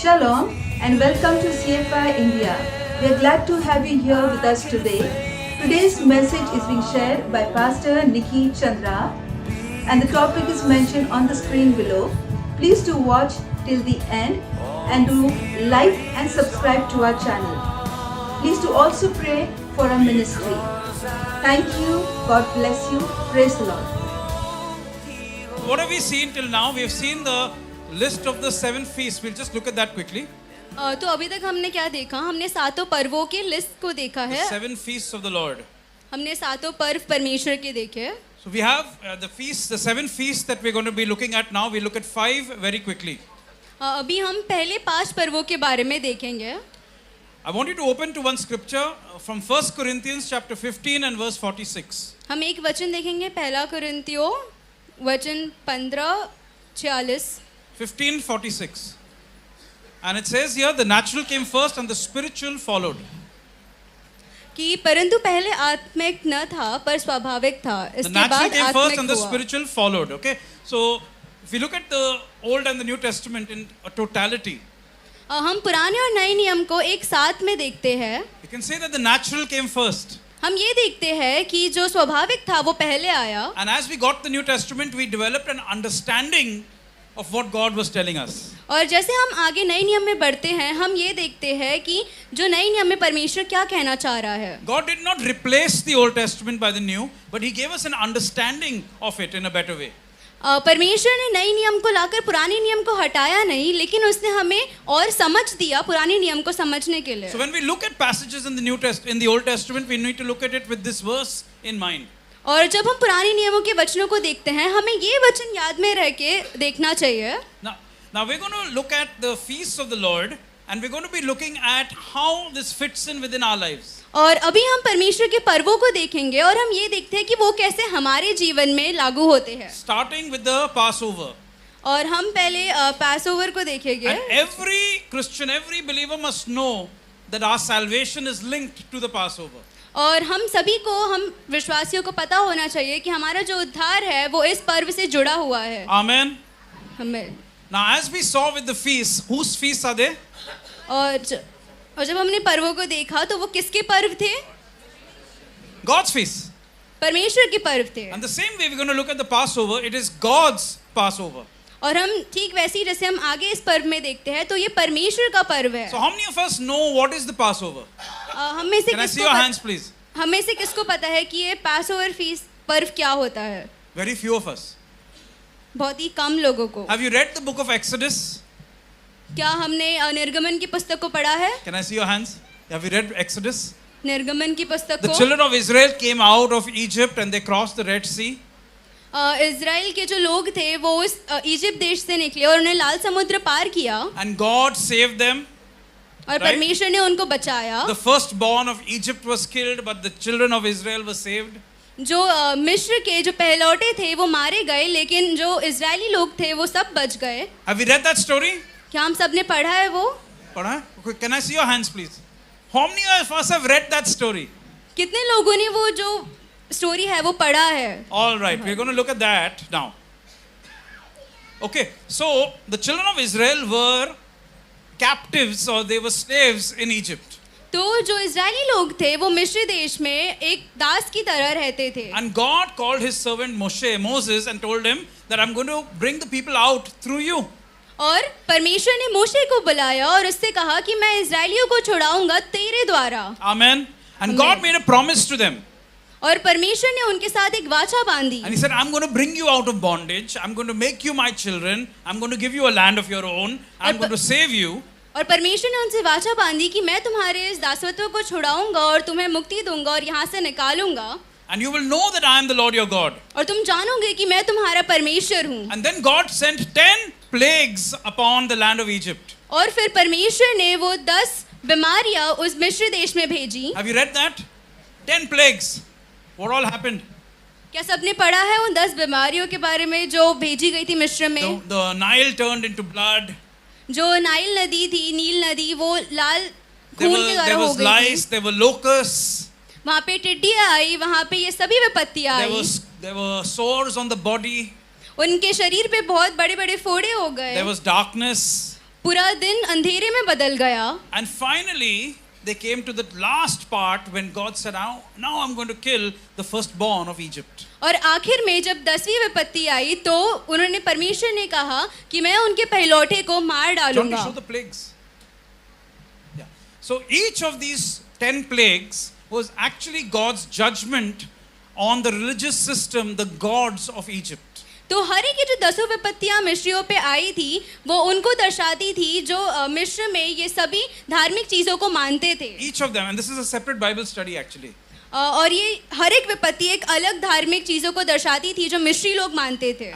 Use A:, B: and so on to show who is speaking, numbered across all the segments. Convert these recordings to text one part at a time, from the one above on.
A: Shalom and welcome to CFI India. We are glad to have you here with us today. Today's message is being shared by Pastor Nikki Chandra and the topic is mentioned on the screen below. Please do watch till the end and do like and subscribe to our channel. Please do also pray for our ministry. Thank you. God bless you. Praise the Lord.
B: What have we seen till now? We have seen the list of the 7 feasts. We'll just look at that quickly.
C: तो अभी तक हमने क्या देखा? हमने सातों पर्वों की लिस्ट को देखा
B: The
C: है.
B: 7 feasts of the Lord.
C: हमने सातों पर्व परमेश्वर के देखे.
B: So we have the 7 feasts that we're going to be looking at now. We'll look at 5 very quickly.
C: अभी हम पहले 5 पर्वों के बारे में देखेंगे.
B: I want you to open to one scripture from 1 Corinthians chapter 15 and verse 46.
C: हम एक वचन देखेंगे, पहला कुरिन्थियों वचन 15:46.
B: 15:46. And it says here, the natural came first and the spiritual followed.
C: कि परंतु पहले आत्मिक न था पर स्वाभाविक था,
B: The
C: इसके
B: natural
C: बाद
B: came first
C: आत्मिक
B: and the
C: हुआ.
B: spiritual followed. Okay, so if you look at the Old and the New Testament in a totality,
C: हम पुराने और नए नियम को एक साथ में देखते हैं.
B: you can say that the natural came first.
C: हम ये देखते हैं कि जो स्वाभाविक था वो पहले आया.
B: And as we got the New Testament, we developed an understanding of what God was telling us.
C: और जैसे हम आगे नए नियम में बढ़ते हैं, हम ये देखते हैं कि जो नए नियम में परमेश्वर क्या कहना चाह रहा है.
B: God did not replace the Old Testament by the New, but He gave us an understanding of it in a better way.
C: परमेश्वर ने नए नियम को लाकर पुराने नियम को हटाया नहीं, लेकिन उसने हमें और समझ दिया पुराने नियम को समझने के लिए.
B: So when we look at passages in the Old Testament, we need to look at it with this verse in mind.
C: और जब हम पुराने नियमों के वचनों को देखते हैं, हमें ये वचन याद में रह के देखना चाहिए.
B: Now we're going to look at the feasts of the Lord, and we're going to be looking at how this fits in within our lives.
C: और अभी हम परमेश्वर के पर्वों को देखेंगे और हम ये देखते हैं कि वो कैसे हमारे जीवन में लागू होते हैं.
B: Starting with the Passover.
C: और हम पहले पैसओवर को देखेंगे.
B: And every Christian, every believer must know that our salvation is linked to the Passover.
C: और हम सभी को, हम विश्वासियों को पता होना चाहिए कि हमारा जो उद्धार है वो इस पर्व से जुड़ा हुआ है.
B: Amen.
C: हमें
B: Now as we saw with the feasts, whose feasts are they?
C: और जब हमने पर्वों को देखा तो वो किसके पर्व थे?
B: God's feasts.
C: परमेश्वर के पर्व थे.
B: And the same way we're going to look at the Passover, it is God's Passover.
C: और हम ठीक वैसे ही जैसे हम आगे इस पर्व में देखते हैं तो ये परमेश्वर का पर्व है.
B: So how many of us know what is the Passover?
C: हम में से
B: Can I see your hands please?
C: हम में से किसको पता है कि ये पैसओवर फीस्ट पर्व क्या होता है?
B: Very few of us.
C: बहुत ही कम लोगों को.
B: Have you read the book of Exodus?
C: क्या हमने निर्गमन की पुस्तक को पढ़ा है?
B: Can I see your hands? Have you read Exodus?
C: निर्गमन की पुस्तक
B: The
C: को.
B: children of Israel came out of Egypt and they crossed the Red Sea.
C: Israel के जो लोग थे वो उस इजिप्ट देश से निकले और उन्हें लाल समुद्र पार किया.
B: And God saved them.
C: और
B: Right?
C: परमेश्वर ने उनको बचाया.
B: The firstborn of Egypt was killed, but the children of Israel were saved.
C: जो मिस्र के जो पहलौटे थे वो मारे गए, लेकिन जो इजरायली लोग थे वो सब बच गए.
B: Have you read that story?
C: क्या हम सब ने पढ़ा है वो?
B: पढ़ा है? Okay, can I see your hands please? How many of us have read that story?
C: कितने लोगों ने वो जो स्टोरी है वो पढ़ा है?
B: All right, we're going to look at that now. Okay, so the children of Israel were captives or they were slaves in Egypt.
C: तो जो इजरायली लोग थे वो मिस्र देश में एक दास की तरह रहते थे.
B: And God called his servant Moses and told him that I'm going to bring the people out through you.
C: और परमेश्वर ने मूसे को बुलाया और उससे कहा कि मैं इजरायलियों को छुड़ाऊंगा तेरे द्वारा.
B: Amen. And God made a promise to them.
C: और परमेश्वर ने उनके साथ एक वाचा बांधी.
B: And he said, I'm going to bring you out of bondage. I'm going to make you my children. I'm going to give you a land of your own. I'm going to save you.
C: और परमेश्वर ने उनसे वाचा बांधी कि मैं तुम्हारे इस दासत्व को छुड़ाऊंगा और तुम्हें मुक्ति दूंगा और यहाँ से निकालूंगा.
B: And you will know that I am the Lord your God.
C: और तुम जानोगे कि मैं तुम्हारा परमेश्वर हूँ.
B: And then God sent 10 plagues upon the land of Egypt.
C: और फिर परमेश्वर ने वो 10 बीमारियां उस मिस्र देश में भेजी.
B: Have you read that? 10 plagues. What all happened?
C: क्या सबने पढ़ा है उन 10 बीमारियों के बारे में जो भेजी गई थी मिस्र में?
B: The Nile turned into blood.
C: जो नाइल नदी थी, नील नदी, वो लाल खून के द्वारा
B: There
C: हो
B: was
C: गई
B: lice.
C: थी.
B: There were locusts.
C: वहाँ पे टिड्डियाँ आई, वहाँ पे ये सभी विपत्तियाँ आई.
B: There were sores on the body.
C: उनके शरीर पे बहुत बड़े बड़े फोड़े हो गए.
B: There was darkness.
C: पूरा दिन अंधेरे में बदल गया।
B: And finally, they came to the last part when God said, now I'm going to kill the firstborn of Egypt.
C: और आखिर में जब 10वीं विपत्ति आई तो उन्होंने परमेश्वर ने कहा कि मैं उनके पहलौठे को मार
B: John,
C: डालूंगा।
B: show the plagues. Yeah. So each of these 10 plagues was actually God's judgment on the religious system, the gods of Egypt.
C: तो हर एक की जो 10 विपत्तियां मिस्रियों पे आई थी वो उनको दर्शाती थी जो मिस्र में ये सभी धार्मिक चीजों को मानते थे।
B: Each of them, and this is a separate Bible study actually.
C: और ये हर एक विपत्ति एक अलग धार्मिक चीजों को दर्शाती थी जो मिस्री लोग मानते थे।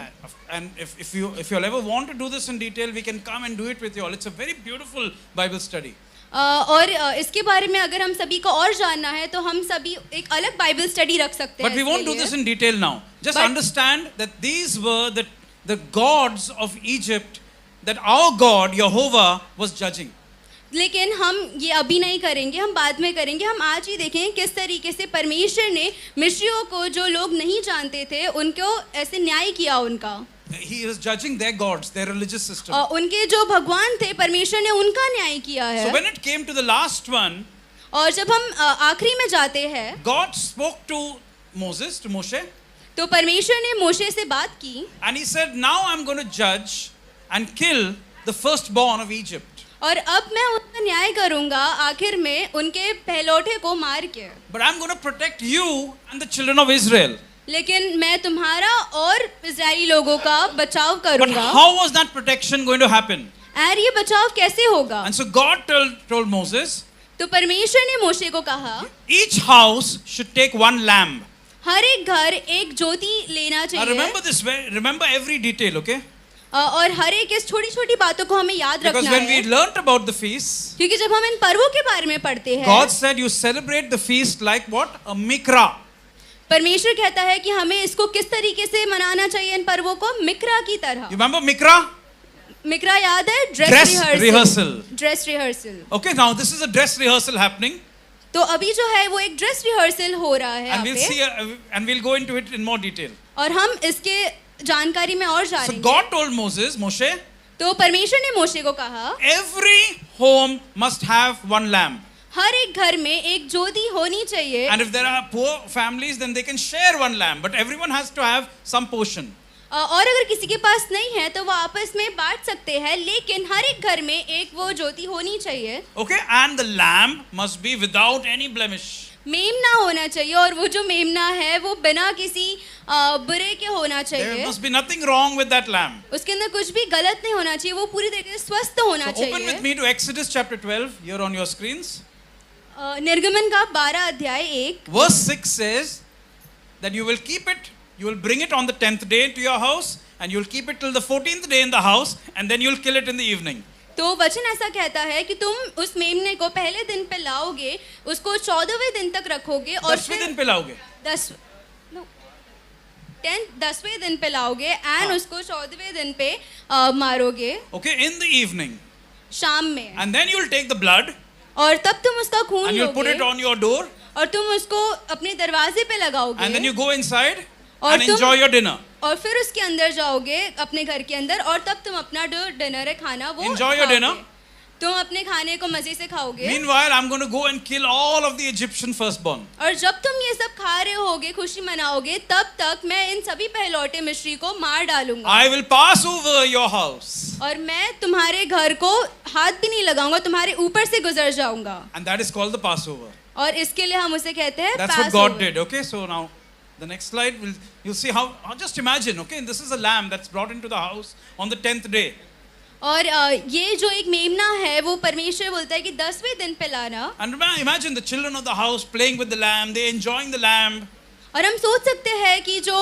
B: And if you'll ever want to do this in detail, we can come and do it with you all. It's a very beautiful Bible study.
C: और इसके बारे में अगर हम सभी को और जानना है तो हम सभी एक अलग बाइबल स्टडी रख सकते हैं।
B: But we won't do this in detail now. Just
C: But-
B: understand that these were the gods of Egypt that our God, Jehovah, was judging.
C: लेकिन हम ये अभी नहीं करेंगे, हम बाद में करेंगे। हम आज ही देखें किस तरीके से परमेश्वर ने मिस्रियों को जो लोग नहीं जानते थे उनको ऐसे न्याय किया उनका।
B: He is judging their gods, their religious system.
C: उनके जो भगवान थे परमेश्वर ने उनका न्याय किया है।
B: So when it came to the last one,
C: और जब हम आखिरी में जाते हैं
B: God spoke to Moses, to Moshe,
C: तो परमेश्वर ने मोशे से बात की
B: and he said, now I'm going to judge and kill the firstborn of Egypt.
C: और अब मैं उनका न्याय करूंगा आखिर में उनके पहलौठे को मार के।
B: But I'm going to protect you and the children of Israel.
C: लेकिन मैं तुम्हारा और इजरायली लोगों का बचाव
B: But
C: करूंगा।
B: how was that protection going to happen?
C: और ये बचाव कैसे होगा?
B: And so God told Moses,
C: तो परमेश्वर ने मोशे को कहा
B: each house should take one lamb.
C: हर एक घर एक ज्योति लेना
B: Now
C: चाहिए।
B: remember this, remember every detail, okay?
C: और हर एक इस छोटी छोटी बातों को हमें याद
B: Because
C: रखना
B: when we
C: है।
B: learnt about the feast,
C: क्योंकि जब हम इन पर्वों के बारे में पढ़ते हैं
B: God said you celebrate the feast like what? A mikra.
C: परमेश्वर कहता है कि हमें इसको किस तरीके से मनाना चाहिए इन पर्वों को मिक्रा की तरह।
B: You remember mikra?
C: मिक्रा याद है?
B: Dress rehearsal.
C: Dress rehearsal.
B: Okay, now this is a dress rehearsal happening,
C: तो अभी जो है वो एक ड्रेस रिहर्सल हो रहा है यहाँ
B: and we'll
C: पे।
B: see, and we'll go into it in more detail.
C: और हम इसके जानकारी में और
B: So
C: जानेंगे।
B: God told Moshe,
C: तो परमेश्वर ने मोशे को कहा
B: every home must have one lamb.
C: हर एक घर में एक ज्योति होनी चाहिए।
B: And if there are poor families, then they can share one lamb, but everyone has to have some portion.
C: और अगर किसी के पास नहीं है तो वो आपस में बांट सकते हैं, लेकिन हर एक घर में एक वो ज्योति होनी चाहिए।
B: Okay, and the lamb must be without any blemish.
C: मेमना होना चाहिए और वो जो मेमना है वो बिना किसी बुरे के होना
B: There
C: चाहिए।
B: must be nothing wrong with that lamb.
C: उसके अंदर कुछ भी गलत नहीं होना चाहिए, वो पूरी तरीके से स्वस्थ होना
B: So open with
C: चाहिए।
B: me to Exodus chapter 12, here on your screens.
C: निर्गमन का 12 अध्याय 1
B: Verse 6 says that you will keep it, you will bring it on the 10th day to your house, and you will keep it till the 14th day in the house, and then you will kill it in the evening.
C: तो वचन ऐसा कहता है कि तुम उस मेमने को पहले दिन पे लाओगे, उसको 14वें दिन तक रखोगे और
B: 10वें दिन पे लाओगे.
C: 10वें दिन पे लाओगे एंड उसको 14वें दिन पे मारोगे
B: Okay, in the evening.
C: शाम में।
B: And then you will take the blood
C: और तब तुम उसका खून
B: and you'll put it
C: लोगे
B: on your door,
C: और तुम उसको अपने दरवाजे पे लगाओगे
B: and then you go inside
C: और
B: and
C: तुम-
B: enjoy your dinner.
C: और फिर उसके अंदर जाओगे अपने घर के अंदर और तब तुम अपना जो डिनर है खाना वो
B: Enjoy your
C: खाओगे।
B: dinner.
C: तुम अपने खाने को मजे से खाओगे
B: Meanwhile, I'm going to go and kill all of the Egyptian firstborn.
C: और जब तुम ये सब खा रहे होगे, खुशी मनाओगे, तब तक मैं इन सभी पहलौठे मिस्री को मार डालूंगा
B: I will pass over your house.
C: और मैं तुम्हारे घर को हाथ भी नहीं लगाऊंगा, तुम्हारे ऊपर से गुजर जाऊंगा।
B: And that is called the Passover.
C: और इसके लिए हम उसे कहते हैं
B: That's what God
C: Passover।
B: did. Okay, so now the next slide, you'll see how, just imagine, okay, this is a lamb that's brought into the house on the 10th day.
C: और ये जो एक मेमना है वो परमेश्वर बोलता है कि 10वें दिन पे लाना।
B: And imagine the children of the house playing with the lamb, they enjoying the lamb.
C: और हम सोच सकते हैं कि जो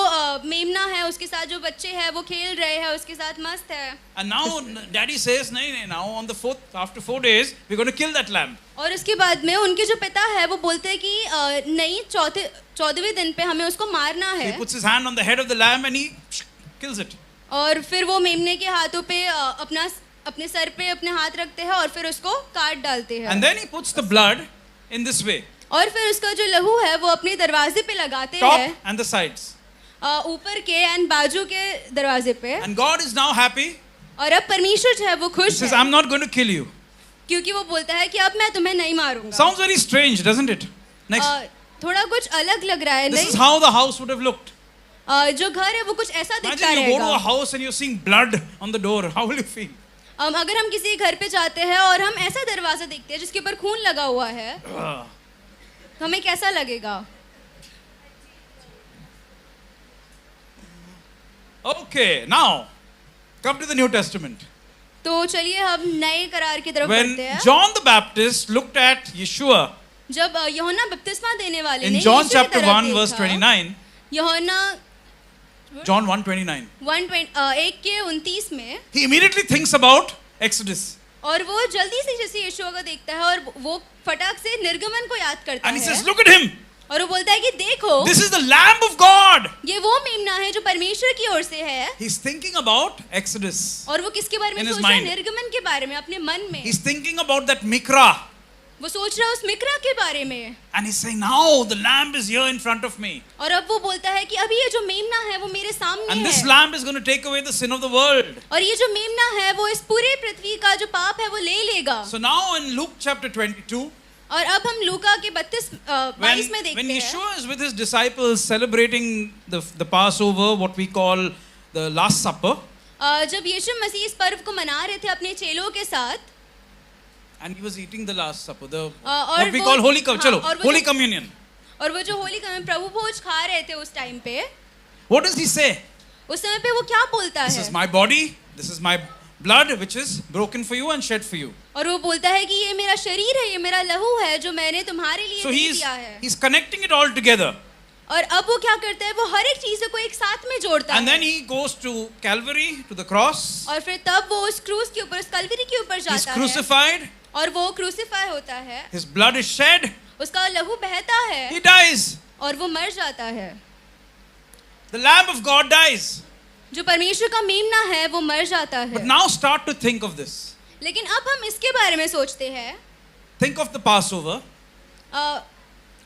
C: मेमना है उसके साथ जो बच्चे हैं वो खेल रहे हैं, उसके साथ मस्त है।
B: And now daddy says, no, now on the after 4 days, we're going to kill that lamb.
C: और उसके बाद में उनके जो पिता है वो बोलते हैं कि नहीं, 14वें दिन पे हमें उसको मारना
B: He
C: है।
B: puts his hand on the head of the lamb and he kills it.
C: और फिर वो मेमने के हाथों पे अपने सर पे अपने हाथ रखते हैं और फिर उसको काट डालते हैं।
B: And then he puts the blood in this way,
C: और फिर उसका जो लहू है वो अपने दरवाजे पे लगाते
B: top
C: हैं,
B: and the sides.
C: ऊपर के एंड बाजू के दरवाजे पे।
B: And God is now happy
C: और अब परमेश्वर जो है वो
B: He
C: खुश
B: says,
C: है
B: I'm not going to kill you.
C: क्योंकि वो बोलता है कि अब मैं तुम्हें नहीं मारूंगा।
B: Sounds very strange, doesn't it? Next.
C: थोड़ा कुछ अलग लग रहा है,
B: This is
C: नहीं?
B: how the house would have looked.
C: जो घर है वो कुछ ऐसा दिखता
B: Imagine you go to a
C: रहेगा।
B: house and you're seeing blood on the door. How will you feel?
C: अगर हम किसी घर पे जाते हैं और हम ऐसा दरवाजा देखते हैं जिसके ऊपर खून लगा हुआ है, तो हमें कैसा लगेगा?
B: Okay, now come to the New Testament.
C: तो चलिए हम नए करार की तरफ
B: When
C: बढ़ते हैं।
B: John the Baptist looked at Yeshua
C: जब यूहन्ना बपतिस्मा देने वाले
B: in
C: ने
B: John
C: यीशु की
B: chapter
C: तरफ
B: 1 verse
C: देखा,
B: 29,
C: यूहन्ना
B: John 1:29,
C: 1:29 में,
B: he immediately thinks about Exodus.
C: और वो जल्दी से जैसे यीशु को देखता है और वो फटाक से निर्गमन को याद करता
B: And he
C: है
B: says, look at him.
C: और वो बोलता है कि देखो,
B: This is the Lamb of God.
C: ये वो मेमना है जो परमेश्वर की ओर से है।
B: He's thinking about Exodus.
C: और वो किसके बारे में
B: In his
C: सोच रहा है?
B: mind.
C: निर्गमन के बारे में, अपने मन में।
B: He's thinking about that Mikra.
C: वो सोच रहा है उस मिक्रा के बारे में।
B: And he's saying, now the lamb is here in front of me.
C: और अब वो बोलता है कि अभी ये जो मेमना है वो मेरे सामने
B: And this
C: है,
B: lamb is going to take away the sin of the world.
C: और ये जो मेमना है वो इस पूरे पृथ्वी का जो पाप है वो ले लेगा।
B: So now in Luke chapter 22,
C: और अब हम लूका के 22 में देखते
B: when
C: हैं,
B: Yeshua is with his disciples celebrating the Passover, what we call the Last Supper,
C: जब यीशु मसीह इस पर्व को मना रहे थे अपने चेलों के साथ,
B: and he was eating the Last Supper, the
C: और
B: what we
C: वो-
B: call Holy
C: हाँ,
B: Chalo,
C: और वो
B: Holy
C: जो-
B: Communion.
C: और वो जो होली का प्रभु भोज खा रहे थे उस टाइम पे,
B: What does he say?
C: उस समय पे वो क्या बोलता
B: This
C: है?
B: is my body, this is my blood, which is broken for you and shed for you.
C: और वो बोलता है कि ये मेरा शरीर है, ये मेरा लहू है जो मैंने तुम्हारे लिए
B: So
C: दे
B: he's
C: दिया है।
B: he's connecting it all together.
C: और अब वो क्या करता है? वो हर एक चीजों को एक साथ में जोड़ता
B: And then
C: है।
B: he goes to Calvary, to the cross.
C: और फिर तब वो उस क्रूस के ऊपर, उस कलवरी के ऊपर
B: He's
C: जाता है,
B: crucified.
C: और वो क्रूसीफाई होता है,
B: His blood is shed.
C: उसका लहू बहता
B: He
C: है
B: dies.
C: और वो मर जाता है।
B: The Lamb of God dies.
C: जो परमेश्वर का मेमना है वो मर जाता
B: But
C: है।
B: now start to think of this.
C: लेकिन अब हम इसके बारे में सोचते हैं,
B: Think of the Passover
C: a,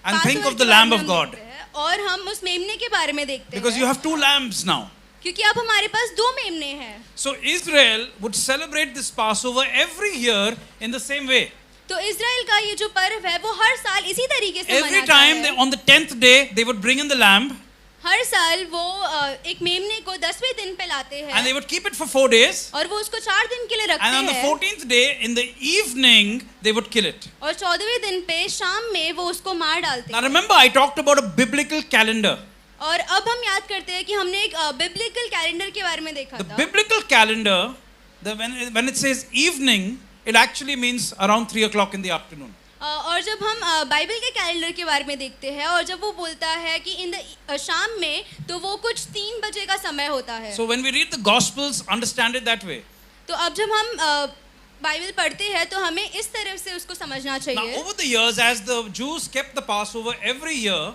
B: and think
C: Passover
B: of the
C: के बारे
B: Lamb
C: में
B: of
C: हम
B: God.
C: देखते हैं, और हम उस मेमने के बारे में देखते
B: Because you
C: हैं,
B: have two lambs now.
C: क्योंकि अब हमारे पास दो मेमने हैं।
B: So Israel would celebrate this Passover every year in the same way.
C: तो इज़राइल का ये जो पर्व है वो हर साल इसी तरीके से
B: Every
C: मनाता
B: time
C: है।
B: on the 10th day, they would bring in the lamb
C: हर साल वो एक मेमने को 10वें दिन पे लाते
B: and they
C: हैं
B: would keep it for 4 days.
C: और वो उसको 4 दिन के लिए रखते
B: And on the
C: हैं
B: 14th day, in the evening, they would kill it.
C: और 14वें दिन पे शाम में वो उसको मार डालते
B: Now
C: हैं।
B: remember, I talked about a biblical calendar.
C: और अब हम याद करते हैं कि हमने एक बिब्लिकल कैलेंडर के बारे में देखा
B: The
C: था।
B: biblical calendar, when it says evening, it actually means around 3 o'clock in the afternoon.
C: और जब हम बाइबल के कैलेंडर के बारे में देखते हैं और जब वो बोलता है कि इन शाम में, तो वो कुछ 3 बजे का समय होता है।
B: So when we read the Gospels, understand it that way.
C: तो अब जब हम बाइबल पढ़ते हैं तो हमें इस तरह से उसको समझना
B: Now
C: चाहिए।
B: over the years, as the Jews kept the Passover every year,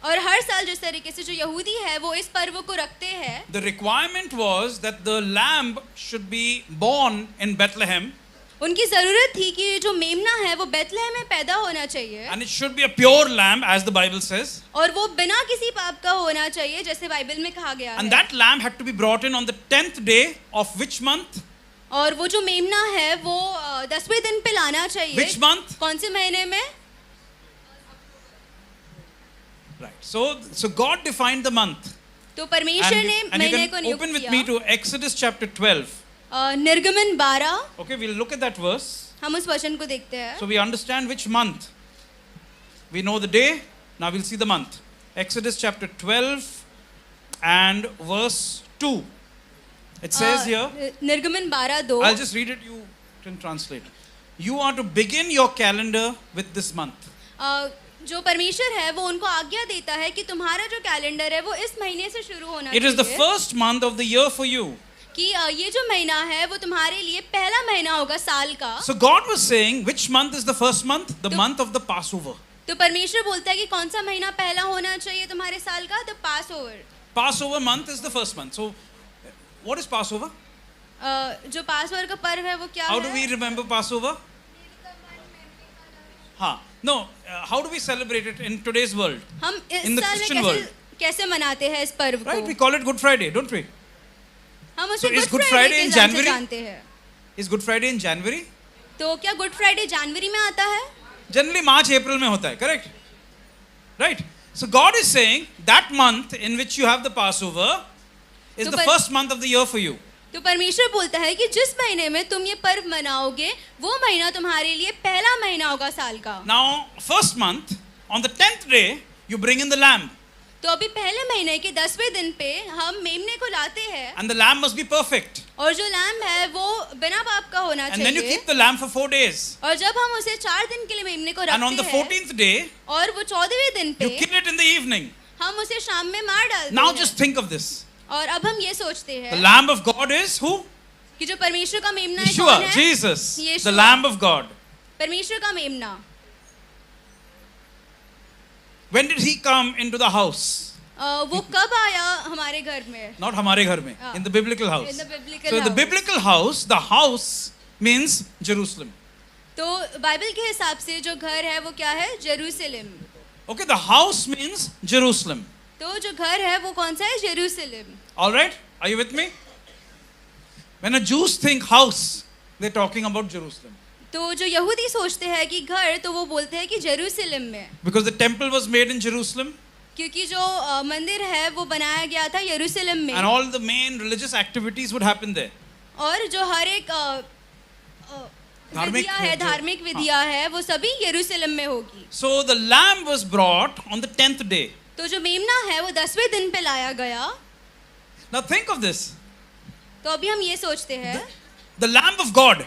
C: और हर साल जिस तरीके से जो यहूदी है वो इस पर्व को रखते हैं,
B: the requirement was that the lamb should be born in Bethlehem
C: उनकी जरूरत थी कि जो मेमना है वो बेथलेहम में पैदा होना चाहिए
B: and it should be a pure lamb, as the Bible says.
C: और वो बिना किसी पाप का होना चाहिए जैसे बाइबल में कहा गया
B: And
C: है।
B: that lamb had to be brought in on the 10th day of which month?
C: और वो जो मेमना है वो 10वें दिन पे लाना चाहिए।
B: Which month?
C: कौन से महीने में?
B: Right. So God defined the month.
C: तो परमेश्वर ने
B: And you
C: महीने को
B: can
C: नियुक्त
B: open with me
C: किया।
B: to Exodus chapter 12.
C: निर्गमन 12,
B: Okay, we'll look at that verse.
C: हम उस वचन को देखते हैं।
B: So we understand which month. We know the day. Now we'll see the month. Exodus chapter 12 and verse 2. It says here,
C: निर्गमन 12:2।
B: I'll just read it, you can translate. You are to begin your calendar with this month.
C: जो परमेश्वर है वो उनको आज्ञा देता है कि तुम्हारा जो कैलेंडर है वो इस महीने से शुरू होना
B: It is the
C: चाहिए।
B: first month of the year for you.
C: कि ये जो महीना है वो तुम्हारे लिए पहला महीना होगा साल का।
B: So God was saying, which month is the first month? The
C: तो-
B: month of the Passover.
C: तो परमेश्वर बोलता है कि कौन सा महीना पहला होना चाहिए तुम्हारे साल का? The pass over.
B: Passover month is the first month. So what is Passover?
C: जो पास ओवर का पर्व है वो क्या
B: How
C: है?
B: do we remember Passover? No, how do we celebrate it in today's world?
C: हम इस
B: In the
C: साल
B: Christian
C: में
B: world.
C: कैसे मनाते हैं इस पर्व
B: Right? We
C: को?
B: call it Good Friday, don't we?
C: हम उसे
B: So is
C: good
B: Good
C: Friday
B: Friday
C: के
B: in
C: नाम से
B: January?
C: जानते हैं।
B: Is Good Friday in January?
C: तो क्या गुड फ्राइडे जनवरी में आता है?
B: Generally March, April में होता है, correct? Right? So God is saying that month in which you have the Passover is
C: तो
B: the
C: पर-
B: first month of the year for you.
C: तो परमेश्वर बोलता है कि जिस महीने में तुम ये पर्व मनाओगे वो महीना तुम्हारे लिए पहला महीना होगा साल का।
B: Now, first month, on the 10th day, you bring in the lamb.
C: तो अभी पहले महीने के 10वें दिन पे हम मेमने को लाते हैं
B: And the lamb must be perfect.
C: और जो लैम्ब है वो बिना पाप का होना
B: And then you
C: चाहिए।
B: keep the lamb for 4 days.
C: और जब हम उसे 4 दिन के लिए मेमने को
B: And on the
C: रखते हैं
B: 14th day,
C: और वो 14वें दिन पे
B: you kill it in the evening.
C: हम उसे शाम में मार डालते
B: Now
C: हैं।
B: just think of this.
C: और अब हम ये सोचते
B: The
C: हैं
B: lamb of God is who?
C: कि जो परमेश्वर का मेमना है कौन
B: Yeshua,
C: है?
B: Jesus,
C: Yeshu.
B: the lamb of God.
C: परमेश्वर का मेमना।
B: When did he come into the house?
C: वो कब आया हमारे घर में?
B: Not हमारे घर में, in the biblical house.
C: In the biblical
B: So in the
C: house.
B: biblical house, the house means Jerusalem.
C: तो बाइबल के हिसाब से जो घर है वो क्या है? Jerusalem.
B: Okay, the house means Jerusalem.
C: तो जो घर है वो कौन सा है? Jerusalem.
B: All right? Are you with me? When a Jews think house, they're talking about Jerusalem.
C: तो जो यहूदी सोचते हैं कि घर तो वो बोलते हैं कि जेरूसलम में,
B: Because the temple was made in Jerusalem
C: क्योंकि जो मंदिर है वो बनाया गया था यरूशलेम में
B: and all the main religious activities would happen there.
C: और जो हर एक
B: धार्मिक
C: विधियां है,
B: जो-
C: धार्मिक विधियां है वो सभी यरूशलेम में होगी।
B: So the lamb was brought on the 10th day.
C: तो जो मेमना है वो 10वें दिन पे लाया गया।
B: Now think of this.
C: तो अभी हम ये सोचते हैं
B: The lamb of God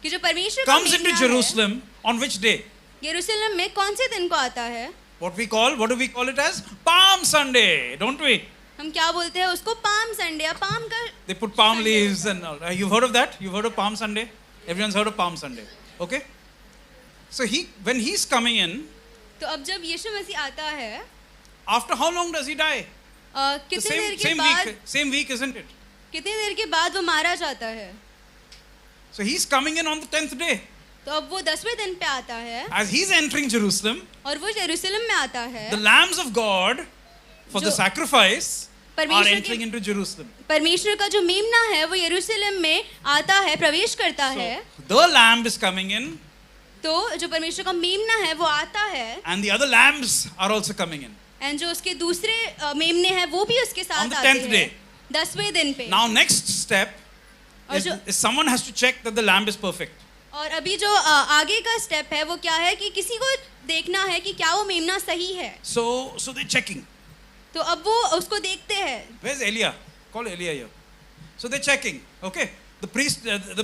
C: कि जो परमेश्वर का
B: comes into
C: मेमना है
B: Jerusalem on which day?
C: यरूशलेम में कौन से दिन को आता है?
B: What do we call it as? Palm Sunday, don't we?
C: हम क्या बोलते हैं उसको? पाम संडे या पाम का।
B: They put palm
C: Sunday
B: leaves and all. You've heard of that? You've heard of Palm Sunday? Everyone's heard of Palm Sunday. Okay? So when he's coming in,
C: तो अब जब यीशु मसीह आता है
B: after how long does he die? The
C: कितने देर के बाद
B: same week, isn't it?
C: कितनी देर के बाद वो मारा जाता है?
B: So he's coming in on the 10th day.
C: तो अब वो 10वें दिन पे आता है
B: As he's entering Jerusalem,
C: और वो यरूशलेम में आता है।
B: the lambs of God for the
C: जो-
B: sacrifice are
C: परमेश्वर
B: entering
C: के
B: into Jerusalem.
C: परमेश्वर का जो मेमना है वो यरूशलेम में आता है, प्रवेश करता है।
B: So the lamb is coming in
C: तो जो परमेश्वर का मेमना है वो आता है
B: and the other lambs are also coming in.
C: And जो उसके दूसरे मेमने हैं वो भी उसके
B: On
C: साथ
B: the
C: आते
B: 10th
C: हैं
B: day.
C: 10वें दिन पे।
B: Now next step
C: और
B: is,
C: जो
B: is someone has to check that the lamb is perfect.
C: और अभी जो आगे का स्टेप है वो क्या है कि किसी को देखना है कि क्या वो मेमना सही है।
B: So they're checking.
C: तो अब वो उसको देखते हैं।
B: Where's Elia? Call Elia here. So they're checking. Okay. The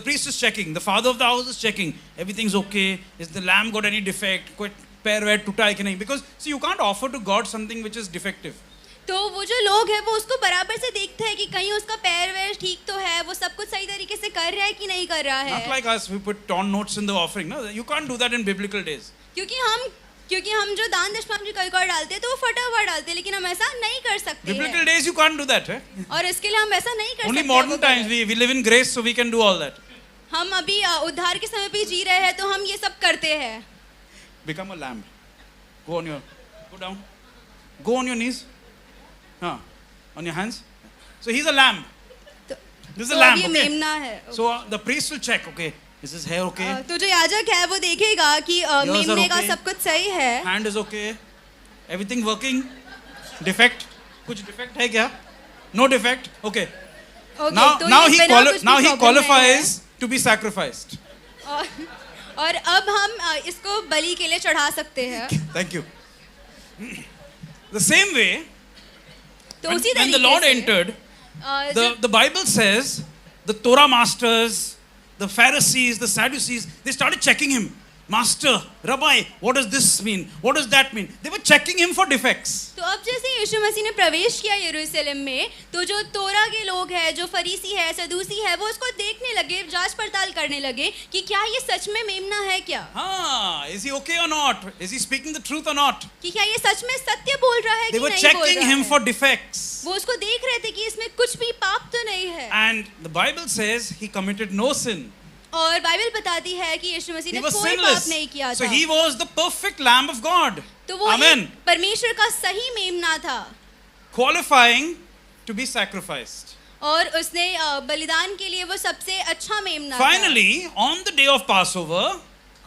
B: priest is checking. The father of the house is checking. Everything's okay. Is the lamb got any defect? कोई पैर वैर टूटा है कि नहीं? Because see, you can't offer to God something which is defective.
C: तो वो जो लोग हैं वो उसको बराबर से देखते हैं कि कहीं उसका पैर वैर ठीक तो है, वो सब कुछ सही तरीके से कर रहा है कि नहीं कर रहा
B: Not
C: है।
B: like us, we put torn notes in the offering. No, you can't do that in biblical days.
C: क्योंकि हम जो दान दशमांश जो कई डालते हैं तो वो फटा हुआ डालते हैं, लेकिन हम ऐसा नहीं कर सकते
B: Biblical
C: हैं।
B: days you can't do that. Eh?
C: और इसके लिए हम ऐसा नहीं कर
B: Only
C: सकते।
B: modern
C: वो
B: times
C: गलत।
B: we live in grace, so we can do all that.
C: हम अभी उद्धार के समय पे जी रहे हैं तो हम ये सब करते हैं।
B: Become a lamb. Go down. Go on your knees. On your hands. So he's a lamb.
C: तो
B: This is a
C: तो
B: lamb.
C: अब ये
B: Okay.
C: मेमना है।
B: So the priest will check. Okay, is his hair okay?
C: तो जो याजक है वो देखेगा कि
B: are
C: मेमने का
B: okay.
C: सब कुछ सही है।
B: Hand is okay. Everything working. Defect? कुछ defect है क्या? No defect. Okay.
C: Okay,
B: Now
C: तो
B: now
C: ये
B: he
C: बिना कुछ भी
B: now he
C: problem
B: qualifies to be sacrificed.
C: नहीं है। और अब हम इसको बलि के लिए चढ़ा सकते हैं।
B: Thank you. The same way,
C: तो
B: when,
C: उसी
B: when the
C: तरीके
B: Lord
C: से,
B: entered,
C: जब-
B: the Bible says the Torah masters, the Pharisees, the Sadducees, they started checking him. Master, Rabbi, what does this mean? What does that mean? They were checking him for defects.
C: तो अब जैसे यीशु मसीह ने प्रवेश किया यरूशलेम में, तो जो तोरा के लोग हैं, जो फरीसी है, सदूसी है, वो उसको देखने लगे, जांच पड़ताल करने लगे कि क्या ये सच में मेमना है क्या?
B: Is he okay or not? Is he speaking the truth or not?
C: कि क्या ये सच में सत्य बोल रहा है
B: They
C: कि
B: were
C: नहीं बोल
B: checking
C: रहा
B: him
C: है?
B: for defects.
C: वो उसको देख रहे थे कि इसमें कुछ भी पाप तो नहीं है।
B: And the Bible says he committed no sin.
C: और बाइबल बताती है कि यीशु मसीह
B: He
C: ने
B: was
C: कोई पाप
B: sinless.
C: नहीं किया
B: So
C: था।
B: he was the perfect Lamb of God.
C: तो वो
B: Amen.
C: एक परमेश्वर का सही मेमना था
B: Qualifying to be sacrificed.
C: और उसने बलिदान के लिए वो सबसे अच्छा मेमना था।
B: Finally, on the day of Passover,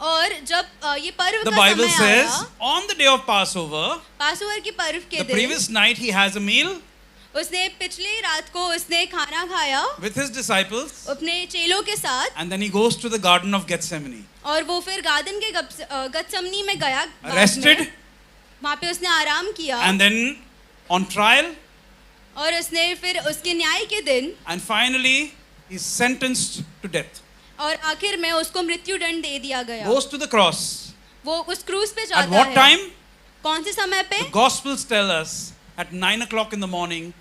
C: और जब ये पर्व
B: the
C: का
B: Bible
C: समय
B: says,
C: आया,
B: on the day of Passover,
C: Passover के पर्व के
B: the
C: दिन
B: previous night he has a meal
C: उसने पिछले रात को उसने खाना खाया
B: with his disciples,
C: अपने चेलों के साथ,
B: and then he goes to the Garden of Gethsemane.
C: और वो फिर गार्डन के गत्समनी में गया,
B: Rested,
C: वहाँ पे उसने आराम किया,
B: and then on trial,
C: और उसने फिर उसके न्याय के दिन,
B: and finally he's sentenced to death.
C: और आखिर में उसको मृत्यु दंड दे दिया गया।
B: Goes to the cross.
C: वो उस क्रूज पे
B: At
C: जाता
B: what
C: है।
B: time?
C: कौन से समय पे?
B: The Gospels tell us at 9 o'clock in the morning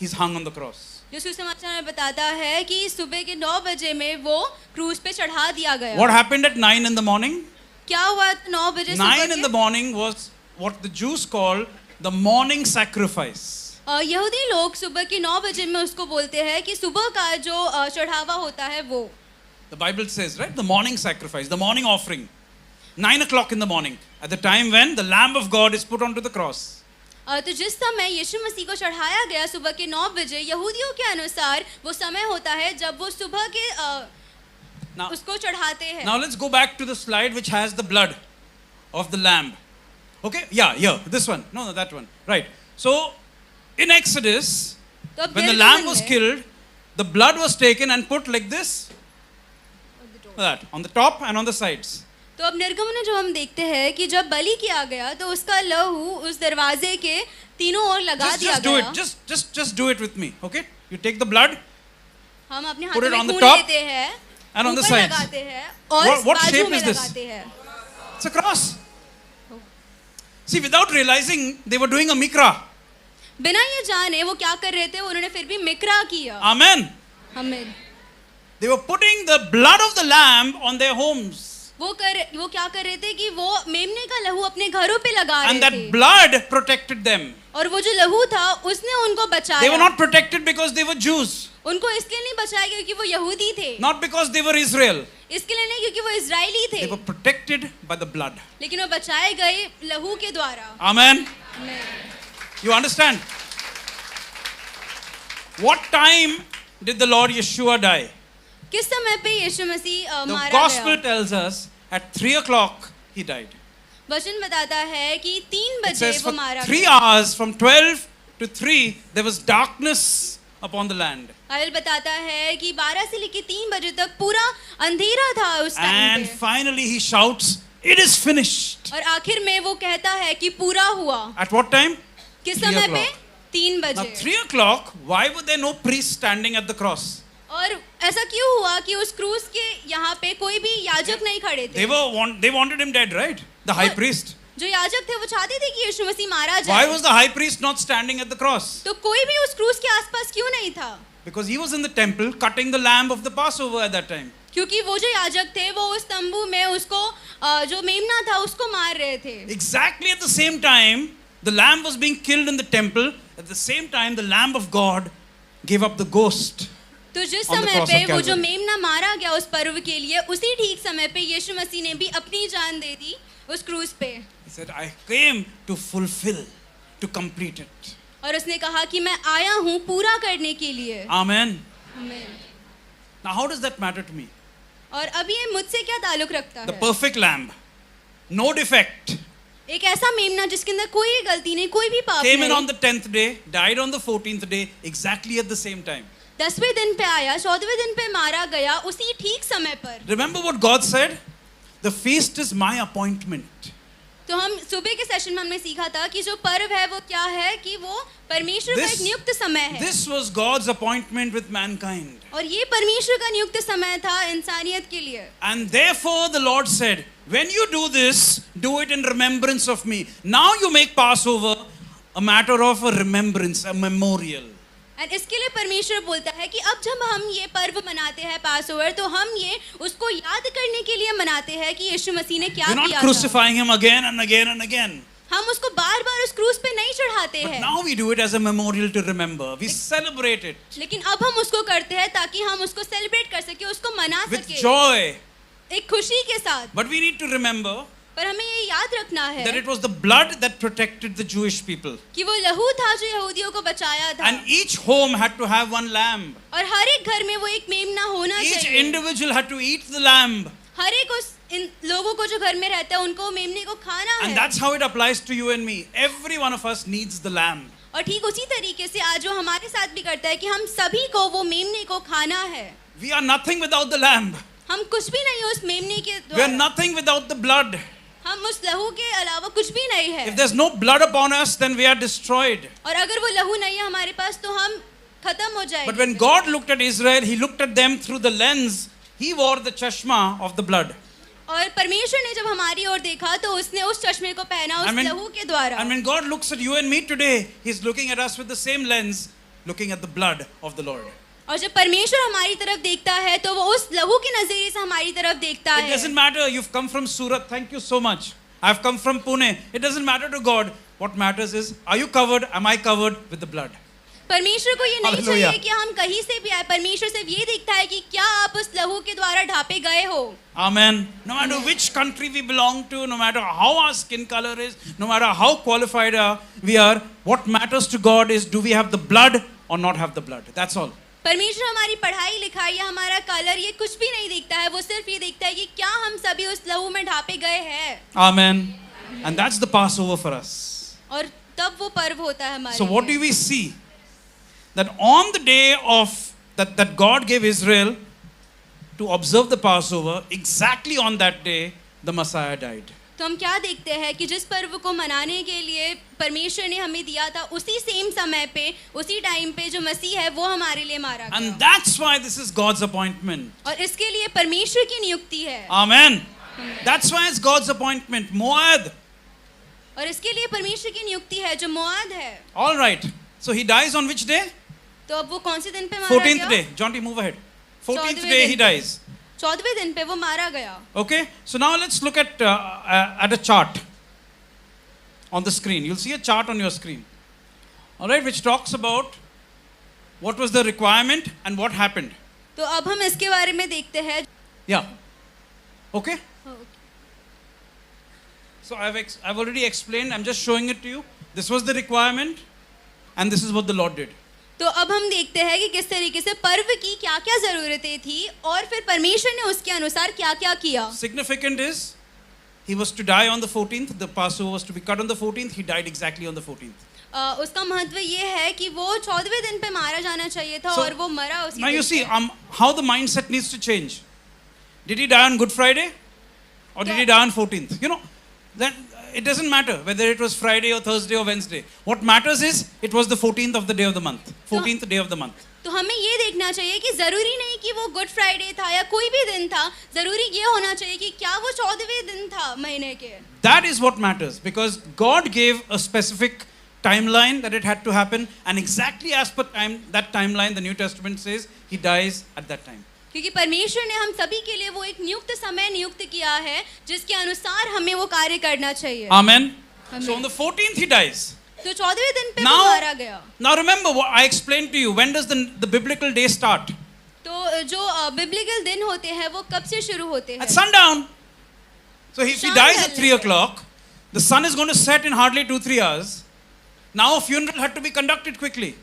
B: he's hung on the cross.
C: जो सुसमाचार में बताता है कि सुबह के 9 बजे में वो क्रूज पे चढ़ा दिया गया।
B: What happened at 9 in the morning?
C: क्या हुआ 9 बजे
B: 9 in the
C: सुबह
B: morning was what the Jews call the morning sacrifice.
C: के? यहूदी लोग सुबह के 9 बजे में उसको बोलते हैं कि सुबह का जो चढ़ावा होता है वो।
B: The Bible says, right? The morning sacrifice, the morning offering. 9 o'clock in the morning, at the time when the Lamb of God is put onto the cross.
C: तो जिस समय यीशु मसीह को चढ़ाया गया सुबह के 9 बजे, यहूदियों के अनुसार वो समय होता है जब वो सुबह के
B: Now,
C: उसको चढ़ाते हैं।
B: now let's go back to the slide which has the blood of the lamb. Okay? Yeah, this one. No, that one. Right. So, in Exodus,
C: तो अब
B: when the
C: निर्गमन
B: lamb was
C: में-
B: killed, the blood was taken and put like this, that, on the top and on the sides.
C: तो अब निर्गमन में जो हम देखते हैं कि जब बलि किया गया तो उसका लहू उस दरवाजे के तीनों ओर लगा दिया
B: Just do
C: गया।
B: it. Just do it with me. Okay? You take the blood
C: हम अपने
B: Put
C: हाथों
B: it
C: में
B: on the
C: खून
B: top
C: लेते हैं,
B: and on the
C: ऊपर
B: sides.
C: लगाते हैं और
B: What
C: बाजू
B: shape
C: में
B: is this?
C: लगाते हैं।
B: It's a cross. See, without realizing, they were doing a mikra.
C: बिना ये जाने वो क्या कर रहे थे, उन्होंने फिर भी मिक्रा किया।
B: Amen.
C: हमें
B: They were putting the blood of the lamb on their homes.
C: वो क्या कर रहे थे कि वो मेमने का लहू अपने घरों पे लगा
B: And
C: रहे
B: that
C: थे,
B: blood protected them.
C: और वो जो लहू था उसने उनको
B: They were
C: बचाया।
B: not protected because they were Jews.
C: उनको इसलिए नहीं बचाया क्योंकि वो यहूदी थे,
B: Not because they were Israel.
C: इसके लिए नहीं क्योंकि वो इजरायली थे,
B: They were protected by the blood.
C: लेकिन वो बचाए गए लहू के द्वारा।
B: Amen.
C: हमें
B: You understand? What time did the Lord Yeshua die?
C: किस समय पे यीशु मसीह
B: The
C: मारा
B: gospel
C: गया?
B: tells us at 3 o'clock he died.
C: वचन बताता है कि 3
B: It
C: बजे
B: says
C: वो
B: for
C: मारा
B: 3
C: गया।
B: hours, from 12 to 3, there was darkness upon the land.
C: Bible बताता है कि 12 से लेकर 3 बजे तक पूरा अंधेरा था उस टाइम
B: And
C: पे,
B: finally he shouts, "It is finished."
C: और आखिर में वो कहता है कि पूरा हुआ।
B: At what time?
C: किस
B: 3
C: समय पे?
B: o'clock.
C: 3
B: Now,
C: बजे।
B: 3 o'clock, why were there no priests standing at the cross?
C: और ऐसा क्यों हुआ कि उस क्रूज के यहाँ पे कोई भी याजक नहीं खड़े थे?
B: They wanted him dead, right? The high priest.
C: जो याजक थे वो चाहते थे कि यीशु मसीह मारा
B: Why
C: जाए,
B: was the high priest not standing at the cross?
C: तो कोई भी उस क्रूज के आसपास क्यों नहीं था?
B: Because he was in the temple cutting the lamb of the Passover at that time.
C: क्योंकि वो जो याजक थे वो उस तंबू में उसको जो मेमना था उसको मार रहे थे।
B: Exactly at the same time, the lamb was being killed in the temple. At the same time, the lamb of God gave up the ghost.
C: तो जिस
B: On the
C: समय
B: cross
C: पे
B: of
C: वो जो
B: Calvary.
C: मेमना मारा गया उस पर्व के लिए, उसी ठीक समय पे यीशु मसीह ने भी अपनी जान दे दी उस क्रूज पे,
B: He said, "I came to fulfill, to complete it."
C: और उसने कहा कि मैं आया हूँ पूरा करने के लिए।
B: Amen.
C: आमीन।
B: Now, how does that matter to me?
C: और अब ये मुझसे क्या ताल्लुक रखता
B: The
C: है?
B: perfect lamb, no defect,
C: एक ऐसा मेमना जिसके अंदर कोई गलती नहीं, कोई भी पाप
B: came in on
C: नहीं,
B: the 10th day, died on the 14th day, exactly at the same time.
C: 10वें दिन पे आया, 14वें दिन पे मारा गया, उसी ठीक समय पर।
B: Remember what God said? The feast is my appointment.
C: तो हम सुबह के सेशन में हमने सीखा था कि जो पर्व है वो क्या है, कि वो परमेश्वर का एक नियुक्त समय है,
B: This was God's appointment with mankind.
C: और ये परमेश्वर का नियुक्त समय था इंसानियत के लिए।
B: And therefore the Lord said, when you do this, do it in remembrance of me. Now you make Passover a matter of a remembrance, a memorial.
C: और इसके लिए परमेश्वर बोलता है कि अब जब हम ये पर्व मनाते हैं पासओवर, तो हम ये उसको याद करने के लिए मनाते हैं कि यीशु मसीह ने क्या
B: We're not
C: किया था।
B: crucifying him again and again and again.
C: हम उसको बार बार उस क्रूस पे नहीं चढ़ाते
B: But
C: हैं,
B: now we do it as a memorial to remember. We celebrate it
C: लेकिन अब हम उसको करते हैं ताकि हम उसको सेलिब्रेट कर सके, उसको मना
B: with
C: सके
B: joy.
C: एक खुशी के साथ।
B: But we need to remember
C: पर हमें ये याद रखना है
B: that it was the blood that protected the Jewish people.
C: कि वो लहू था जो यहूदियों को बचाया था।
B: And each home had to have one lamb.
C: और हर एक घर में वो एक मेमना होना
B: Each
C: चाहिए।
B: individual had to eat the lamb.
C: हर एक इन लोगों को जो घर में रहता है उनको मेमने को खाना है।
B: And that's how it applies to you and me. Every one of us needs the lamb.
C: और ठीक उसी तरीके से आज वो हमारे साथ भी करता है कि हम सभी को वो मेमने को खाना है।
B: We are nothing without the lamb.
C: हम कुछ भी नहीं उस मेमने के
B: We are
C: द्वारा।
B: nothing without the blood.
C: हम उस लहू के अलावा कुछ भी नहीं है।
B: If there's no blood upon us, then we are destroyed.
C: और अगर वो लहू नहीं है हमारे पास तो हम खत्म हो जाएंगे।
B: But when God looked at Israel, He looked at them through the lens. He wore the chashma of the blood.
C: और परमेश्वर ने जब हमारी ओर देखा तो उसने उस चश्मे को पहना उस लहू के द्वारा।
B: And when God looks at you and me today, He's looking at us with the same lens, looking at the blood of the Lord.
C: और जब परमेश्वर हमारी तरफ देखता है तो वो उस लहू के नजरिए से हमारी तरफ देखता
B: It
C: है।
B: doesn't matter. You've come from Surat. Thank you so much. I've come from Pune. It doesn't matter to God. What matters is, are you covered? Am I covered with the blood?
C: परमेश्वर को ये नहीं
B: Hallelujah.
C: चाहिए कि हम कहीं से भी आए। परमेश्वर सिर्फ ये देखता है कि क्या आप उस लहू के द्वारा ढापे गए हो।
B: Amen. No matter which country we belong to, no matter how our skin color is, no matter how qualified we are, what matters to God is, do we have the blood or not have the blood? That's all.
C: परमेश्वर हमारी पढ़ाई लिखाई या हमारा colour ये कुछ भी नहीं देखता है। वो सिर्फ ये देखता है कि क्या हम सभी उस लहू में ढापे गए हैं।
B: Amen. And that's the Passover for us.
C: और तब वो पर्व होता है हमारे
B: So what do we see? That on the day of that God gave Israel to observe the Passover, exactly on that day, the Messiah died.
C: तो हम क्या देखते हैं कि जिस पर्व को मनाने के लिए परमेश्वर ने हमें दिया था उसी सेम समय पे उसी टाइम पे जो मसीह है वो हमारे लिए मारा गया।
B: And that's why this is God's appointment.
C: और इसके लिए परमेश्वर की नियुक्ति है।
B: Amen. That's why it's God's appointment. Moad.
C: और इसके लिए परमेश्वर की नियुक्ति है जो मोआद है।
B: All right. So he dies on which day?
C: तो अब वो कौन से दिन पे मारा
B: 14th
C: गया?
B: day. Jonty, move ahead. 14th
C: 14वें
B: day he
C: दिन।
B: dies.
C: 14वें दिन पे वो मारा गया।
B: Okay. So now let's look at a chart on the screen. You'll see a chart on your screen. All right, which talks about what was the requirement and what happened.
C: तो अब हम इसके बारे में देखते हैं।
B: Yeah. Okay. So I've already explained. I'm just showing it to you. This was the requirement, and this is what the Lord did.
C: तो अब हम देखते हैं कि किस तरीके से पर्व की क्या-क्या जरूरतें थी और फिर परमेश्वर ने उसके अनुसार क्या-क्या किया।
B: Significant is, he was to die on the 14th. The Passover was to be cut on the 14th. He died exactly on the 14th.
C: उसका महत्व ये है कि वो 14वें दिन पे मारा जाना चाहिए था और वो मरा उसी
B: Now you
C: दिन
B: see
C: पे।
B: how the mindset needs to change. Did he die on Good Friday, or did he die on 14th? You know, then it doesn't matter whether it was Friday or Thursday or Wednesday. What matters is it was the 14th of the day of the month. 14th day of the month.
C: तो हमें ये देखना चाहिए कि जरूरी नहीं कि वो गुड फ्राइडे था या कोई भी दिन था। जरूरी ये होना चाहिए कि क्या वो 14वें दिन था महीने के।
B: That is what matters, because God gave a specific timeline that it had to happen, and exactly as per that timeline, the New Testament says he dies at that time.
C: क्योंकि परमेश्वर ने हम सभी के लिए वो एक नियुक्त समय नियुक्त किया है जिसके अनुसार हमें वो कार्य करना चाहिए।
B: Amen.
C: Amen.
B: So on the 14th he dies.
C: तो 14वें दिन पे वो मारा गया।
B: Now remember what I explained to you. When does the biblical day start?
C: तो जो बिब्लिकल दिन होते हैं वो कब से शुरू होते हैं?
B: At sundown. So if he
C: शाम
B: dies at
C: ढलने
B: 3
C: पे।
B: o'clock, the sun is going to set in hardly 2-3 hours. Now a funeral had to be conducted quickly.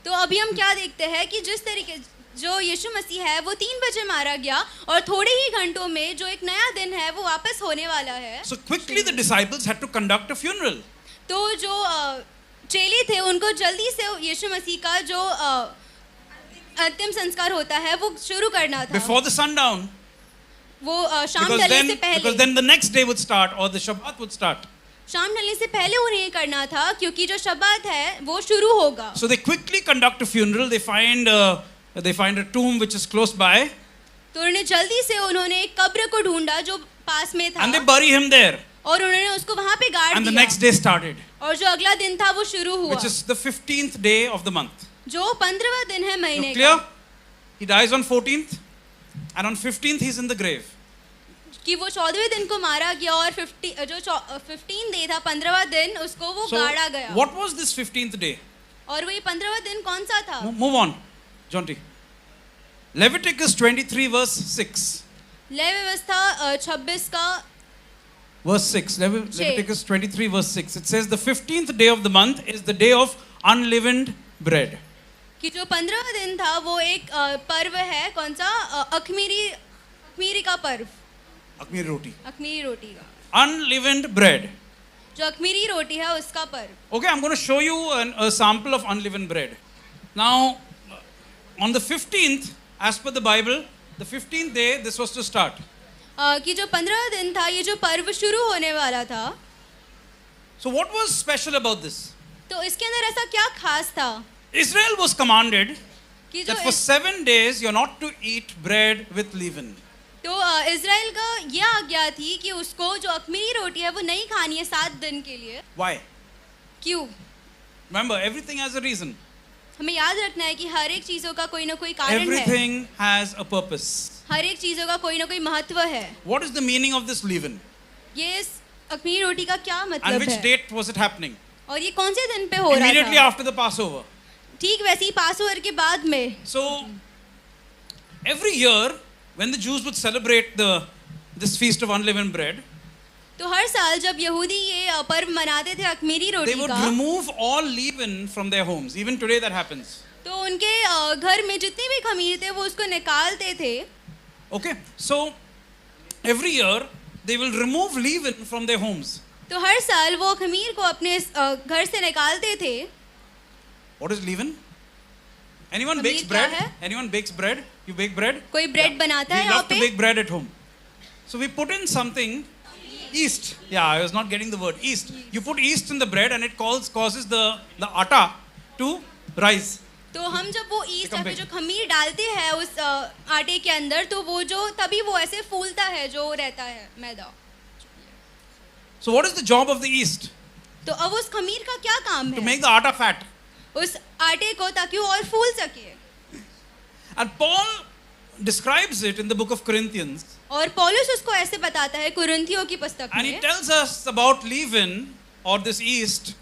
C: तो अभी हम क्या देखते हैं कि जिस तरीके जो यीशु मसीह है वो 3 बजे मारा गया और थोड़े ही घंटों में जो एक नया दिन है वो वापस होने वाला है।
B: So quickly the disciples had to conduct a funeral.
C: तो जो चेले थे उनको जल्दी से यीशु मसीह का जो अंतिम संस्कार होता है वो शुरू करना था।
B: Before the sundown.
C: वो शाम ढलने से पहले।
B: Because then the next day would start, or the Shabbat would start.
C: शाम ढलने से पहले उन्हें करना था क्योंकि जो शब्बात है वो शुरू होगा।
B: So they quickly conduct a funeral. They find a tomb which is close by.
C: तो उन्हें जल्दी से उन्होंने एक कब्र को ढूंढा जो पास में था।
B: And they bury him there.
C: और उन्होंने उसको वहाँ पे गाड़
B: And the
C: दिया।
B: next day started.
C: और जो अगला दिन था वो शुरू हुआ।
B: Which is the 15th day of the month.
C: जो 15वां दिन है महीने
B: You
C: का।
B: clear? He dies on 14th, and on 15th he's in the grave.
C: कि वो 14वें दिन को मारा गया और 15 डे था 15वां दिन उसको वो
B: So
C: गाड़ा गया।
B: what was this 15th day?
C: और वो ये 15वां दिन कौन सा था?
B: Move on, Jonty. Leviticus 23 verse 6.
C: लय व्यवस्था 26 का
B: verse 6. Leviticus 23, verse 6. It says, the 15th day of the month is the day of unleavened bread.
C: कि जो 15वां दिन था वो एक पर्व है, कौन सा? अखमीरी का पर्व,
B: Akhmiri roti.
C: अखमीरी रोटी का,
B: Unleavened bread.
C: जो अखमीरी रोटी है उसका पर्व.
B: Okay, I'm going to show you a sample of unleavened bread. Now, on the 15th, as per the Bible, the 15th day, this was to start.
C: कि जो 15वां दिन था, ये जो पर्व शुरू होने वाला था.
B: So, what was special about this?
C: तो इसके अंदर ऐसा क्या खास था?
B: Israel was commanded
C: कि जो
B: that for 7 days you're not to eat bread with leaven.
C: तो इज़राइल का यह आज्ञा थी कि उसको जो अखमीरी रोटी है वो नहीं खानी है 7 दिन के लिए.
B: Why?
C: क्यों?
B: Remember, everything has a reason.
C: हमें याद रखना है कि हर एक चीजों का कोई ना कोई कारण है.
B: Everything has a purpose.
C: हर एक चीजों का कोई ना कोई महत्व है.
B: What is the meaning of this leaven?
C: ये इस अखमीरी रोटी का क्या
B: And
C: मतलब
B: which
C: है?
B: date was it happening?
C: और ये कौन से दिन पे हो रहा
B: Immediately
C: था?
B: after the Passover.
C: ठीक वैसे ही पासओवर के बाद में.
B: So, every year, when the Jews would celebrate this feast of unleavened bread,
C: तो हर साल जब यहूदी ये पर्व मनाते थे अखमीरी
B: they
C: रोटी
B: would
C: का,
B: remove all leaven from their homes. Even today that happens.
C: तो उनके घर में जितने भी खमीर थे वो उसको निकालते थे.
B: Okay, so every year they will remove leaven from their homes.
C: तो हर साल वो खमीर को अपने घर से निकालते थे.
B: What is leaven? Anyone
C: खमीर
B: bakes
C: क्या
B: bread?
C: है?
B: Anyone bakes bread? You bake bread?
C: कोई ब्रेड बनाता है
B: We
C: यहाँ
B: love to
C: पे?
B: bake bread at home. So we put in something, yeast. Yeah, I was not getting the word. Yeast. You put yeast in the bread and it causes the atta to rise.
C: तो हम जब वो east या
B: Become
C: फिर जो खमीर डालते हैं उस आटे के अंदर, तो वो जो तभी वो ऐसे फूलता है जो रहता है मैदा.
B: So what is the job of the yeast?
C: तो अब उस खमीर का क्या काम
B: To
C: है?
B: make the atta fat.
C: उस आटे को, ताकि वो और फूल सके.
B: And Paul describes it in the book of Corinthians.
C: और पौलुस उसको ऐसे बताता है कुरिन्थियों की पुस्तक
B: And he
C: में,
B: tells us about leaven or this yeast.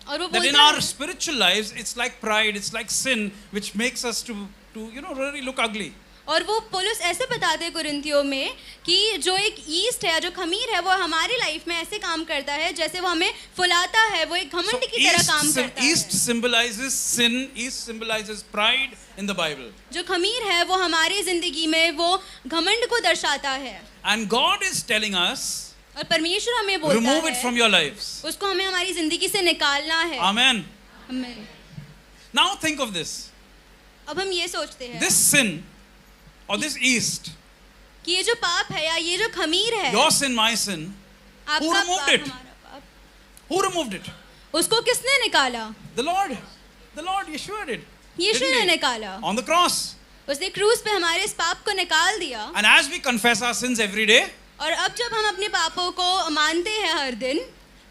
C: और वो
B: That in
C: बोलता
B: our
C: है
B: spiritual lives, it's like pride, it's like sin, which makes us to really look ugly.
C: और वो पौलुस ऐसे बताते हैं कुरिन्थियों में कि जो एक ईस्ट है, जो खमीर है, वो हमारी लाइफ में ऐसे काम करता है जैसे वो हमें फुलाता है, वो एक घमंड की तरह काम करता
B: Yeast
C: है.
B: symbolizes sin, yeast symbolizes pride in the Bible.
C: जो खमीर है वो हमारी जिंदगी में वो घमंड को दर्शाता है.
B: And God is telling us,
C: और परमेश्वर हमें बोलता
B: remove it
C: है
B: from your lives.
C: उसको हमें हमारी जिंदगी से निकालना है.
B: Amen.
C: हमें.
B: Now think of this.
C: अब हम ये सोचते हैं
B: This sin or this yeast,
C: कि ये जो पाप है या ये जो खमीर है,
B: your sin, my sin,
C: आपका
B: who removed
C: पाप,
B: it?
C: हमारा पाप,
B: Who removed it?
C: उसको किसने निकाला?
B: The Lord. The Lord, Yeshua did.
C: Yeshu
B: Didn't
C: ने
B: he?
C: निकाला.
B: On the cross.
C: उसने क्रूस पे हमारे इस पाप को निकाल दिया.
B: And as we confess our sins every day,
C: और अब जब हम अपने पापों को मानते हैं हर दिन,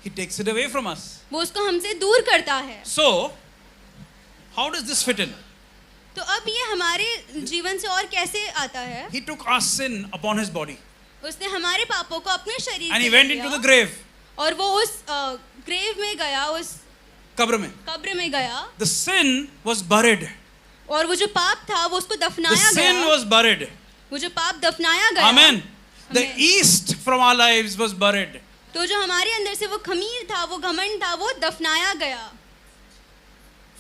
B: He takes it away from us.
C: वो उसको हमसे दूर करता है.
B: So, how does this fit in?
C: तो अब ये हमारे जीवन से और कैसे आता है?
B: He took our sin upon His body.
C: उसने हमारे पापों को अपने शरीर
B: And He
C: पे
B: went
C: लिया,
B: into the grave.
C: और वो उस ग्रेव में गया, उस
B: Kabr mein.
C: कब्र में गया,
B: The sin was buried.
C: और वो जो पाप था वो उसको
B: The
C: दफनाया
B: sin
C: गया.
B: was buried.
C: वो जो पाप दफनाया गया.
B: Amen. The
C: Amen.
B: yeast from our lives was buried.
C: तो जो हमारे अंदर से वो खमीर था, वो घमंड था, वो दफनाया गया.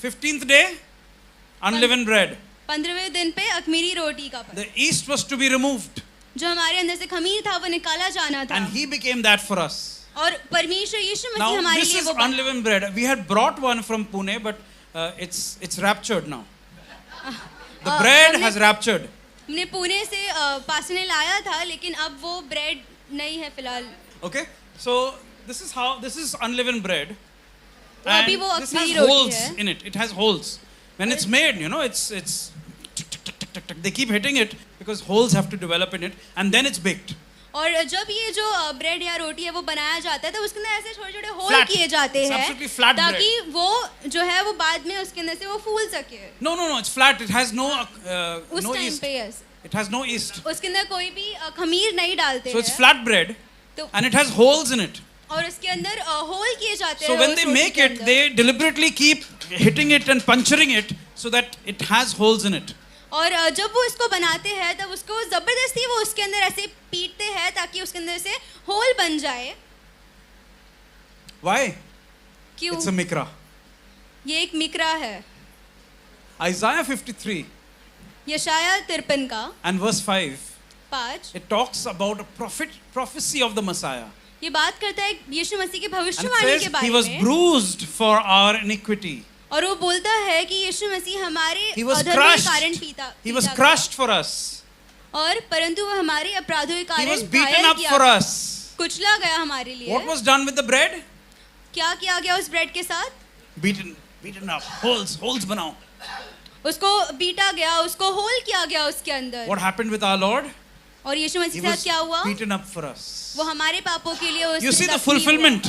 B: 15th day, unleavened bread.
C: 15वें दिन पे अखमीरी रोटी का पर्व.
B: The yeast was to be removed.
C: जो हमारे अंदर से खमीर था वो निकाला जाना था.
B: And He became that for us.
C: और परमेश्वर यीशु मसीह
B: Now,
C: हमारे
B: this
C: लिए
B: is
C: वो बना.
B: unleavened bread. We had brought one from Pune, but it's raptured now. The bread has raptured.
C: हमने पुणे से पास ने लाया था, लेकिन अब वो ब्रेड नहीं है फिलहाल.
B: Okay, so this is unleavened bread.
C: तो अभी
B: And
C: वो
B: this has
C: अखमीरी रोटी
B: holes
C: है.
B: in it. It has holes. When it's made, it's tick, tick, tick, tick, tick, tick. They keep hitting it because holes have to develop in it, and then it's baked.
C: और जब ये जो bread या रोटी है वो बनाया जाता है, तो उसके अंदर ऐसे छोटे-छोटे होल
B: Flat.
C: किए जाते
B: It's
C: हैं,
B: absolutely flat
C: ताकि वो जो है वो बाद में उसके अंदर से वो फूल सके.
B: No, it's flat. It has no
C: उस टाइम
B: yeast.
C: पे yes,
B: It has no yeast.
C: उसके अंदर कोई भी खमीर नहीं डालते
B: So it's
C: हैं.
B: flat bread,
C: तो
B: and it has holes in it.
C: और उसके अंदर होल किए जाते
B: So
C: हैं.
B: when
C: उस
B: they
C: रोटी
B: make
C: के
B: it,
C: अंदर.
B: they deliberately keep hitting it and puncturing it so that it has holes in it.
C: और जब वो इसको बनाते हैं तब उसको जबरदस्ती वो उसके अंदर ऐसे पीटते हैं ताकि उसके अंदर से होल बन जाए।
B: Why?
C: क्यों?
B: It's a mikra.
C: ये एक मिकरा है।
B: Isaiah 53
C: यशाया 53 का
B: and verse 5,
C: 5
B: it talks about a prophecy of the Messiah.
C: ये बात करता है यीशु मसीह की
B: And it
C: भविष्यवाणी
B: says
C: के
B: he
C: बारे
B: was
C: में,
B: bruised for our iniquity.
C: और वो बोलता है कि यीशु मसीह हमारे
B: He was
C: अधर्म के
B: crushed.
C: कारण
B: He was
C: पीटा
B: crushed for us.
C: गया। और परंतु वो हमारे अपराधों के
B: He was
C: कारण
B: beaten
C: घायल
B: up
C: किया
B: for
C: गया,
B: us.
C: कुचला गया हमारे लिए।
B: What was done with the bread?
C: क्या किया गया उस ब्रेड के साथ?
B: Beaten up. Holes banao.
C: उसको बीटा गया, उसको होल किया गया उसके अंदर।
B: What happened with our Lord?
C: और यीशु
B: He
C: मसीह के
B: was
C: साथ क्या हुआ?
B: beaten up for us.
C: वो हमारे पापों के लिए
B: You
C: उसके
B: see the
C: साथ नहीं हुआ।
B: fulfillment.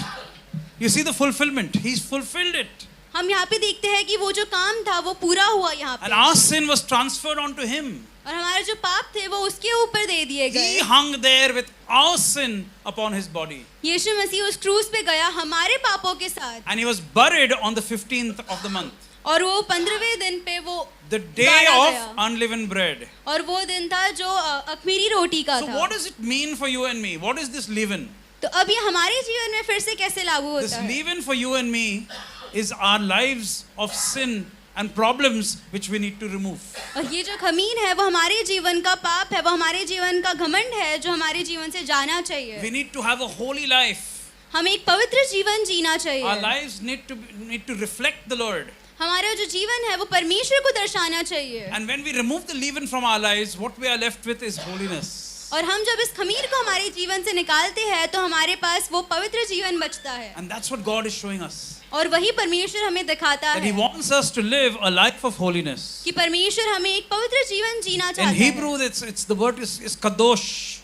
B: You see the fulfillment. He's fulfilled it.
C: हम यहाँ पे देखते हैं कि वो जो काम था वो पूरा हुआ यहाँ
B: And
C: पे,
B: our sin was transferred onto him.
C: और हमारे जो पाप थे वो उसके ऊपर दे दिए
B: He
C: गए।
B: hung there with our sin upon his body.
C: यीशु मसीह उस क्रूस पे गया हमारे पापों के साथ,
B: And he was buried on the 15th of the month.
C: और वो 15वें दिन पे वो
B: The day
C: गाड़ा
B: of
C: गया।
B: unleavened bread.
C: और वो दिन था जो अखमीरी रोटी का
B: So
C: था।
B: what does it mean for you and me? What is this leaven?
C: तो अब ये हमारे जीवन में फिर से कैसे लागू
B: This
C: होता है?
B: leaven for you and me is our lives of sin and problems which we need to remove.
C: और ये जो खमीर है वो हमारे जीवन का पाप है, वो हमारे जीवन का घमंड है जो हमारे जीवन से जाना
B: We
C: चाहिए।
B: need to have a holy life.
C: हमें एक पवित्र जीवन जीना
B: Our
C: चाहिए।
B: lives need to reflect the Lord.
C: हमारा जो जीवन है वो परमेश्वर को दर्शाना चाहिए।
B: And when we remove the leaven from our lives, what we are left with is holiness.
C: और हम जब इस खमीर को हमारे जीवन से निकालते हैं तो हमारे पास वो पवित्र जीवन बचता है,
B: And that's what God is showing us.
C: और वही परमेश्वर हमें दिखाता
B: That He
C: है
B: wants us to live a life of holiness.
C: कि परमेश्वर हमें एक पवित्र जीवन जीना
B: In
C: चाहता
B: Hebrew,
C: है।
B: it's the word is kadosh,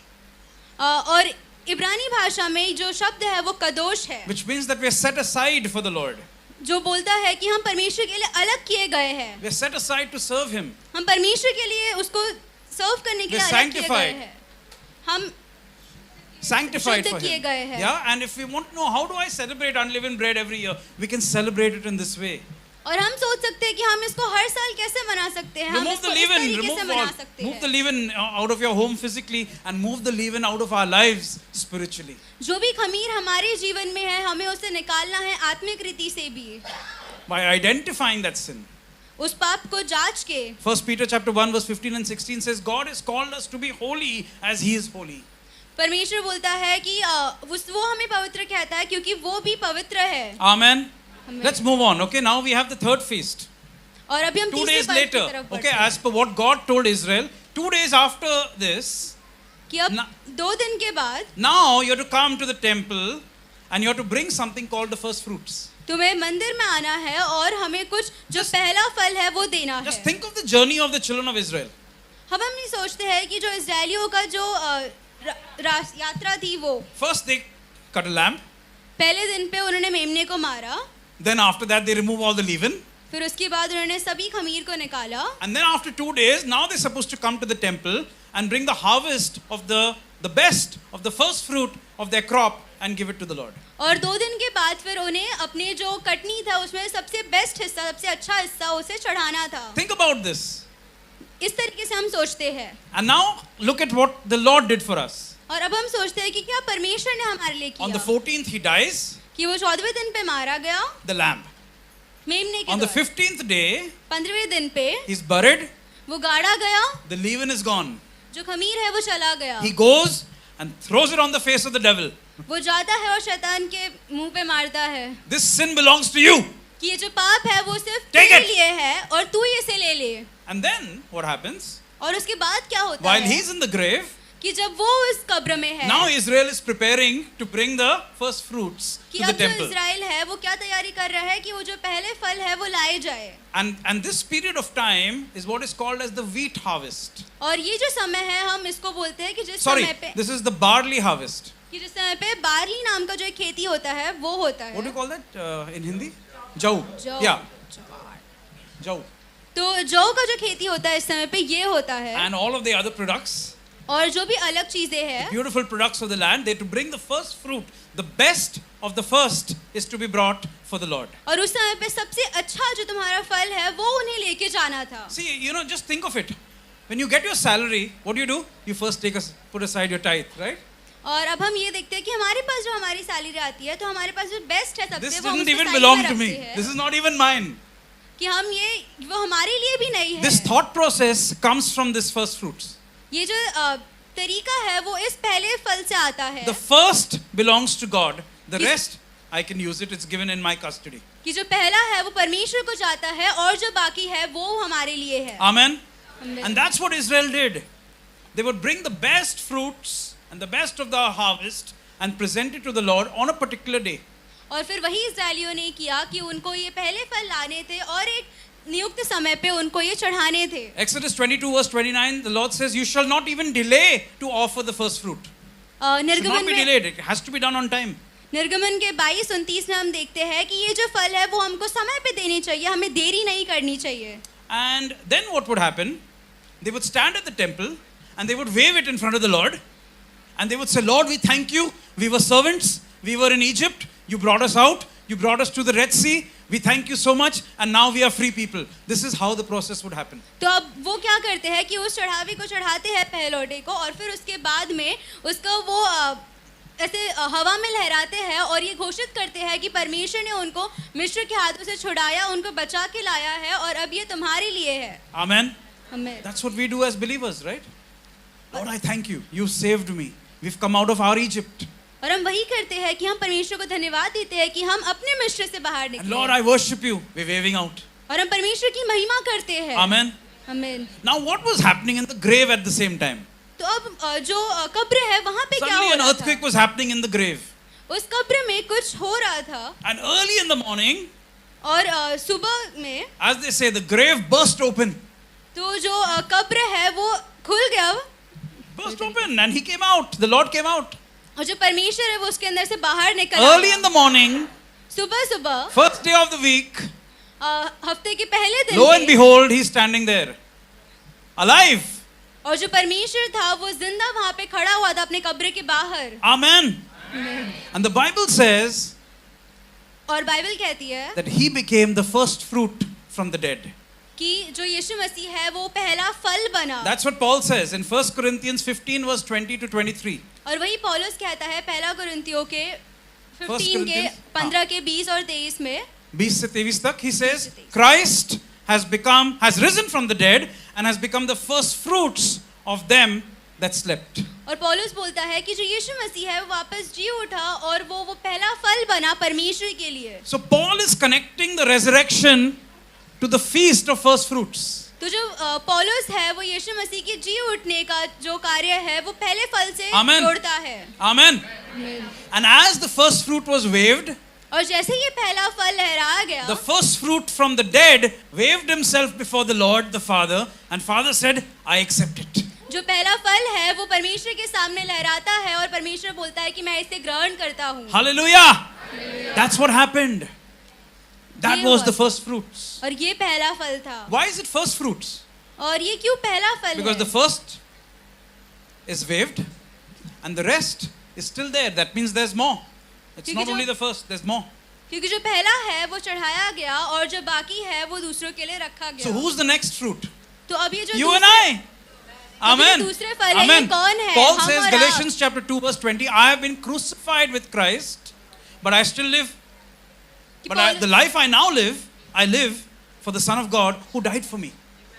C: और इब्रानी भाषा में जो शब्द है वो कदोश है,
B: which means that we are set aside for the Lord.
C: जो बोलता है कि हम परमेश्वर के लिए अलग किए गए हैं।
B: We are set aside to serve Him.
C: हम परमेश्वर के लिए उसको सर्व करने के लिए
B: We're
C: अलग किए गए
B: sanctified.
C: हैं। हम
B: Sanctified
C: शुद्ध
B: for
C: किए
B: Him.
C: गए हैं।
B: Yeah, and if we want to know how do I celebrate unleavened bread every year, we can celebrate it in this way.
C: और हम सोच सकते हैं कि हम इसको हर साल कैसे मना सकते हैं, हम
B: Remove
C: इसको
B: the
C: इस
B: leaven,
C: तरीके से मना सकते
B: move the
C: हैं।
B: leaven out of your home physically and move the leaven out of our lives spiritually.
C: जो भी खमीर हमारे जीवन में है हमें उसे निकालना है आत्मिक रीति से भी,
B: By identifying that sin.
C: उस पाप को जांच के।
B: 1 Peter chapter 1 verse 15 and 16 says God has called us to be holy as He is holy.
C: परमेश्वर बोलता है कि वो हमें पवित्र कहता है क्योंकि वो भी पवित्र है।
B: Amen.
C: Amen.
B: Let's move on. Okay, now we have the third feast.
C: और अभी हम
B: 2
C: तीसरे
B: days
C: पर्व की
B: later,
C: तरफ
B: okay,
C: बढ़ते हैं
B: as per what God told Israel, 2 days after this,
C: कि अब
B: ना-
C: 2 दिन के बाद
B: now you have to come to the temple and you have to bring something called the first fruits.
C: तुम्हें मंदिर में आना है और हमें कुछ जो पहला फल है वो देना
B: Just
C: है।
B: think of the journey of the children of Israel.
C: हम ये सोचते हैं कि जो इजरायलियों का जो यात्रा थी वो
B: First they cut a lamb,
C: पहले दिन पे उन्होंने मेमने को मारा,
B: then after that they remove all the leaven,
C: फिर उसके बाद उन्होंने सभी खमीर को निकाला,
B: and then after 2 days, now they're supposed to come to the temple and bring the harvest of the best of the first fruit of their crop and give it to the Lord.
C: और 2 दिन के बाद फिर उन्हें अपने जो कटनी था उसमें सबसे बेस्ट हिस्सा, सबसे अच्छा हिस्सा उसे चढ़ाना था।
B: Think about this.
C: इस तरीके से हम सोचते हैं।
B: And now look at what the Lord did for us.
C: और अब हम सोचते हैं कि क्या परमेश्वर ने हमारे लिए
B: On the
C: किया,
B: 14th he dies,
C: कि वो 14वें दिन पे मारा गया
B: the lamb.
C: मेमने के
B: On the
C: द्वारा।
B: 15th day,
C: 15वें दिन पे
B: he's buried,
C: वो गाड़ा गया,
B: the leaven is gone.
C: जो खमीर है वो चला गया,
B: He goes and throws it on the face of the devil.
C: वो जाता है और शैतान के मुंह पे मारता है
B: This sin belongs to you.
C: कि ये जो पाप है वो सिर्फ
B: Take
C: तेरे
B: it.
C: लिए है और तू इसे ले ले।
B: And then what happens?
C: और उसके बाद क्या होता
B: While
C: है
B: he's in the grave,
C: कि जब वो इस कब्र में है,
B: now Israel is preparing to bring the first fruits
C: कि
B: to the
C: अब जो
B: temple.
C: इजराइल है वो क्या तैयारी कर रहा है कि वो जो पहले फल है वो लाए जाए।
B: And this period of time is what is called as the wheat harvest.
C: और ये जो समय है हम इसको बोलते हैं कि जिस
B: Sorry,
C: समय पे
B: this is the barley harvest.
C: कि जिस समय पे बारली नाम का जो एक खेती होता है वो होता
B: What do
C: है।
B: you call that in Hindi? Jau.
C: जौ।
B: Yeah, jau.
C: तो जौ का जो खेती होता है इस समय पे ये होता है,
B: And all of the other products,
C: और जो भी अलग चीजें हैं,
B: beautiful products of the land, they to bring the first fruit. The best of the first is to be brought for the Lord.
C: और उस समय पे सबसे अच्छा जो तुम्हारा फल है वो उन्हें लेके जाना था।
B: See, just think of it. when you get your salary, what do? You first put aside your tithe, right?
C: और अब हम ये देखते हैं कि हमारे पास जो हमारी सैलरी आती है तो हमारे पास जो बेस्ट है
B: This
C: सबसे वो हम
B: didn't
C: उसको
B: even
C: साइड
B: belong
C: में
B: to me.
C: रखते हैं
B: This is not even mine.
C: कि हम ये वो हमारे लिए भी नहीं है.
B: This thought process comes from this first fruits.
C: ये जो तरीका है वो इस पहले फल से आता है.
B: The first belongs to God. The rest, I can use it. It's given in my custody.
C: कि जो पहला है वो परमेश्वर को जाता है और जो बाकी है वो हमारे लिए है.
B: Amen. And that's what Israel did. They would bring the best fruits and the best of the harvest and present it to the Lord on a particular day.
C: और फिर वही इस्राएलियों ने किया कि उनको ये पहले फल लाने थे और एक नियुक्त समय पे उनको ये चढ़ाने थे.
B: Exodus 22 verse 29, the Lord says, you shall not even delay to offer the first fruit. Should not
C: निर्गमन
B: be
C: में
B: delayed. It has to be done on time.
C: निर्गमन के 22-29 में हम देखते हैं कि ये जो फल है वो हमको समय पे देने चाहिए, हमें देरी नहीं करनी चाहिए.
B: And then what would happen? They would stand at the temple and they would wave it in front of the Lord. And they would say, Lord, we thank you. We were servants. We were in Egypt. You brought us out. You brought us to the Red Sea. We thank you so much. And now we are free people. This is how the process would happen.
C: तो अब वो क्या करते हैं कि उस चढ़ावे को चढ़ाते हैं पहलौठे को और फिर उसके बाद में उसको वो ऐसे हवा में लहराते हैं और ये घोषित करते हैं कि परमेश्वर ने उनको मिस्र के हाथों से छुड़ाया, उनको बचा के लाया है और अब ये तुम्हारे लिए है.
B: Amen.
C: Amen.
B: That's what we do as believers, right? Lord, I thank you. You saved me. We've come out of our Egypt.
C: और हम वही करते हैं कि हम परमेश्वर को धन्यवाद देते हैं कि हम अपने मिस्र से बाहर
B: And
C: निकले.
B: Lord, I worship you. We're waving out.
C: और हम परमेश्वर की महिमा करते हैं.
B: Amen.
C: Amen.
B: Now, what was happening in the grave at the same time?
C: तो अब जो कब्र है वहाँ पे क्या
B: Suddenly,
C: हो
B: an
C: रहा
B: earthquake
C: था?
B: was happening in the grave.
C: उस कब्र में कुछ हो रहा था
B: And early in the morning,
C: और सुबह में
B: as they say, the grave burst open.
C: तो जो कब्र है वो खुल गया
B: Burst open, and he came out. The Lord came out.
C: और जो परमेश्वर है वो उसके अंदर से बाहर निकल
B: Early
C: आया.
B: in the morning,
C: सुबह सुबह
B: first day of the week,
C: हफ्ते के पहले दिन
B: lo and
C: पे,
B: behold, he's standing there, alive.
C: और जो परमेश्वर था वो जिंदा वहाँ पे खड़ा हुआ था अपने कब्र के बाहर.
B: Amen. And the Bible says
C: और बाइबल कहती है
B: that he became the first fruit from the dead.
C: कि जो यीशु मसीह है वो पहला फल बना.
B: That's what Paul says in 1 Corinthians 15 verse 20 to 23.
C: और वही पौलुस कहता है पहला कुरिन्थियों के 15 के
B: Corinthians,
C: 15 के 20 और 23 में
B: 20 से 23 तक, he says, Christ has risen from the dead and has become the first fruits of them that slept.
C: और पौलुस बोलता है कि जो यीशु मसीह है वो वापस जी उठा और वो पहला फल बना परमेश्वर के लिए.
B: So Paul is connecting the resurrection to the feast of first fruits.
C: तो जो पौलुस है वो यीशु मसीह के जी उठने का जो कार्य है वो पहले फल से
B: Amen.
C: जोड़ता है.
B: Amen. And as the first fruit was waved,
C: और जैसे ये पहला फल लहराया गया
B: the first fruit from the dead waved himself before the Lord the Father, and Father said, I accept it.
C: जो पहला फल है वो परमेश्वर के सामने लहराता है और परमेश्वर बोलता है कि मैं इसे ग्रहण करता हूँ.
B: Hallelujah. That's what happened. That
C: ये
B: was
C: हुआ
B: the
C: था.
B: first fruits.
C: और ये पहला फल था.
B: Why is it first fruits?
C: और ये क्यों पहला फल
B: Because
C: है?
B: the first is waved and the rest is still there. That means there's more. It's
C: क्योंकि
B: not
C: जो-
B: only the first, there's more.
C: क्योंकि जो पहला है वो चढ़ाया गया और जो बाकी है वो दूसरों के लिए रखा गया.
B: So who's the next fruit?
C: तो अब ये जो
B: You and
C: दूसरे-
B: I. Amen.
C: दूसरे फल है, ये
B: Amen.
C: कौन है?
B: Paul
C: हम
B: says
C: और
B: Galatians chapter 2 verse 20, I have been crucified with Christ, but I still live.
C: कि
B: But the life I now live, I live for the Son of God who died for me.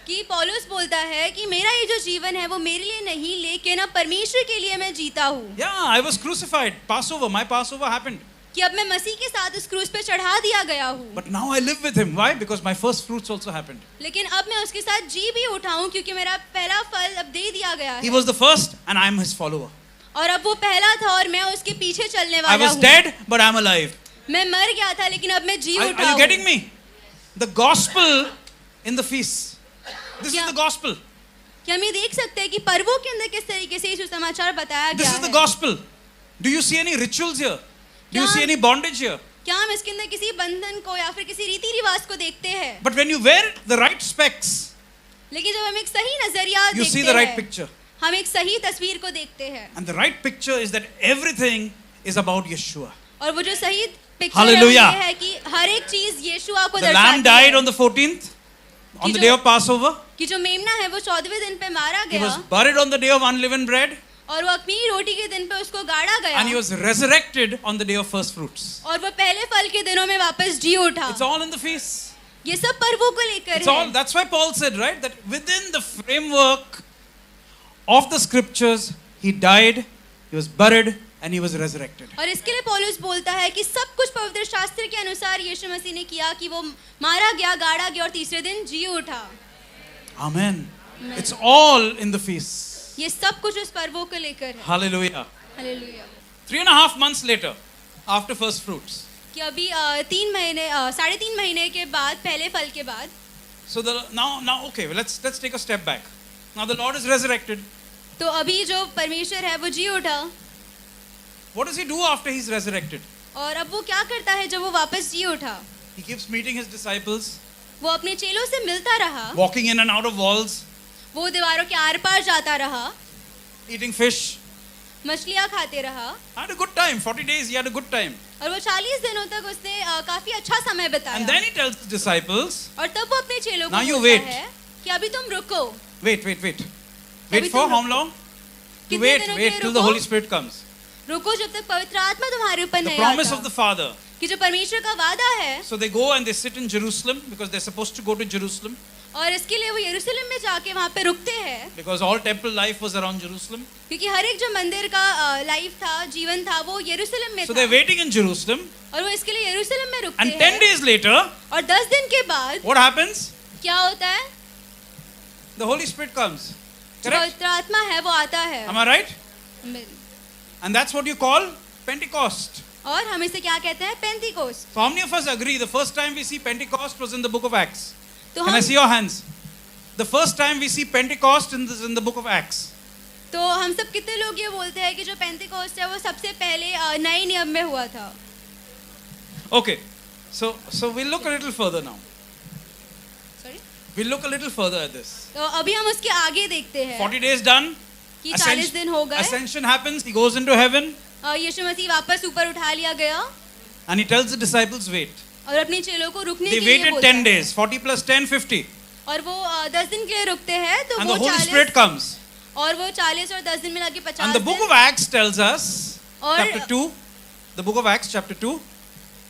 C: कि पौलुस बोलता है कि मेरा ये जो जीवन है वो मेरे लिए नहीं लेकिन अब परमेश्वर के लिए मैं जीता हूँ.
B: Yeah, I was crucified. Passover, my Passover happened.
C: कि अब मैं मसीह के साथ उस क्रूस पे चढ़ा दिया गया हूँ.
B: But now I live with him. Why? Because my first fruits also happened.
C: लेकिन अब मैं उसके साथ जी भी उठा हूँ क्योंकि मेरा पहला फल अब दे दिया गया
B: He
C: है.
B: was the first and I am his follower.
C: और अब वो पहला था और मैं उसके पीछे चलने
B: I
C: वाला
B: was
C: हूँ.
B: देड but I'm alive.
C: मैं मर गया था लेकिन अब मैं जी उठा
B: Are you getting
C: हूँ.
B: me? The gospel in the feast. This is
C: Yeah.
B: the gospel.
C: क्या हम ये देख सकते हैं कि पर्वों के अंदर किस तरीके से ये सुसमाचार बताया
B: This
C: गया
B: is the
C: है.
B: gospel. Do you see any rituals here? Do you
C: Yeah.
B: see any bondage here?
C: क्या हम इसके अंदर किसी बंधन को या फिर किसी रीति रिवाज को देखते हैं?
B: But when you wear the right specs,
C: लेकिन जब हम एक सही नजरिया
B: you
C: देखते
B: see the right
C: हैं,
B: picture.
C: हम एक सही तस्वीर को देखते हैं.
B: And the right picture is that everything is about Yeshua.
C: और वो जो सही पिक्चर है वो
B: Hallelujah.
C: ये है कि हर एक चीज यीशुआ को
B: The lamb
C: दर्शाती
B: died
C: है.
B: on the 14th, on
C: कि
B: the
C: जो-
B: day of Passover.
C: कि जो मेमना है वो 14वें दिन पे मारा
B: He was
C: गया
B: buried on the day of unleavened bread,
C: और वो अख़मीरी रोटी के दिन पे उसको गाड़ा गया
B: and he was resurrected on the day of first fruits.
C: और वो पहले फल के दिनों में वापस जी उठा.
B: It's all in the feast.
C: ये सब पर्वों को लेकर
B: It's all.
C: है.
B: That's why Paul said, right, that within the framework of the scriptures, he died, he was buried, and he was resurrected.
C: और इसके लिए पौलुस बोलता है कि सब कुछ पवित्र शास्त्र के अनुसार यीशु मसीह ने किया कि वो मारा गया, गाड़ा गया और तीसरे दिन जी उठा.
B: Amen. It's all in the feast.
C: ये सब कुछ उस पर्वों को लेकर है.
B: Hallelujah.
C: Hallelujah.
B: 3.5 months later, after first fruits.
C: कि अभी 3.5 महीने के बाद पहले फल के बाद.
B: So now okay, let's take a step back. Now the Lord is resurrected.
C: तो अभी जो परमेश्वर है वो जी उठा.
B: What does he do after he's resurrected?
C: और अब वो क्या करता है जब वो वापस जी उठा?
B: He keeps meeting his disciples,
C: वो अपने चेलों से मिलता रहा.
B: walking in and out of walls,
C: वो दीवारों के आर पार जाता रहा.
B: eating fish.
C: मछलियाँ खाते रहा.
B: Had a good time. 40 days he had a good time.
C: और वो 40 दिनों तक उसने काफी अच्छा समय बिताया.
B: And then he tells his disciples,
C: और तब वो अपने चेलों
B: Now
C: को
B: you
C: बोलता
B: wait.
C: है कि अभी तुम रुको.
B: wait.
C: अभी
B: Wait for
C: तुम
B: how
C: रुको.
B: long? To
C: कितने
B: wait
C: दिनों के लिए
B: till the
C: रुको?
B: Holy Spirit comes.
C: रुको जब तक पवित्र आत्मा तुम्हारे ऊपर
B: The
C: नहीं
B: promise
C: आता.
B: of the Father.
C: कि जो परमेश्वर का वादा है.
B: So they go and they sit in Jerusalem because they're supposed to go to Jerusalem
C: और इसके लिए वो यरूशलेम में जाके वहाँ पे रुकते हैं.
B: because all temple life was around Jerusalem.
C: क्योंकि हर एक जो मंदिर का लाइफ था, जीवन था, वो यरूशलेम में
B: So
C: था.
B: they're waiting in Jerusalem,
C: और वो इसके लिए यरूशलेम में रुकते
B: and 10
C: हैं.
B: days later,
C: और 10 दिन के बाद
B: what happens?
C: क्या होता है?
B: The Holy Spirit comes.
C: जो
B: Correct?
C: पवित्र आत्मा है वो आता है.
B: Am I right? And that's what you call Pentecost.
C: और हम इसे क्या कहते हैं? पेंतिकोस्त.
B: So how many of us agree the first time we see Pentecost was in the book of Acts?
C: तो
B: Can I
C: हम
B: see your hands? The first time we see Pentecost in the book of Acts.
C: तो हम सब कितने लोग ये बोलते हैं कि जो पेंतिकोस्त है वो सबसे पहले नए नियम में हुआ था.
B: Okay. So we'll look a little further now.
C: Sorry?
B: We'll look a little further at this.
C: तो अभी हम उसके आगे देखते हैं
B: 40 days done.
C: कि 40 दिन हो गए.
B: Ascension happens. He goes into heaven
C: यीशु मसीह वापस ऊपर उठा लिया गया
B: and he tells the disciples, wait.
C: और अपने चेलों को रुकने
B: They
C: के लिए
B: waited
C: बोलता
B: 10
C: है.
B: days. 40 plus 10, 50.
C: और वो 10 दिन के लिए रुकते हैं तो
B: And
C: वो
B: the Holy
C: 40
B: Spirit comes.
C: और वो 40 और 10 दिन मिला के 50
B: And the book
C: दिन.
B: of Acts tells us,
C: और
B: chapter 2, the book of Acts, chapter 2,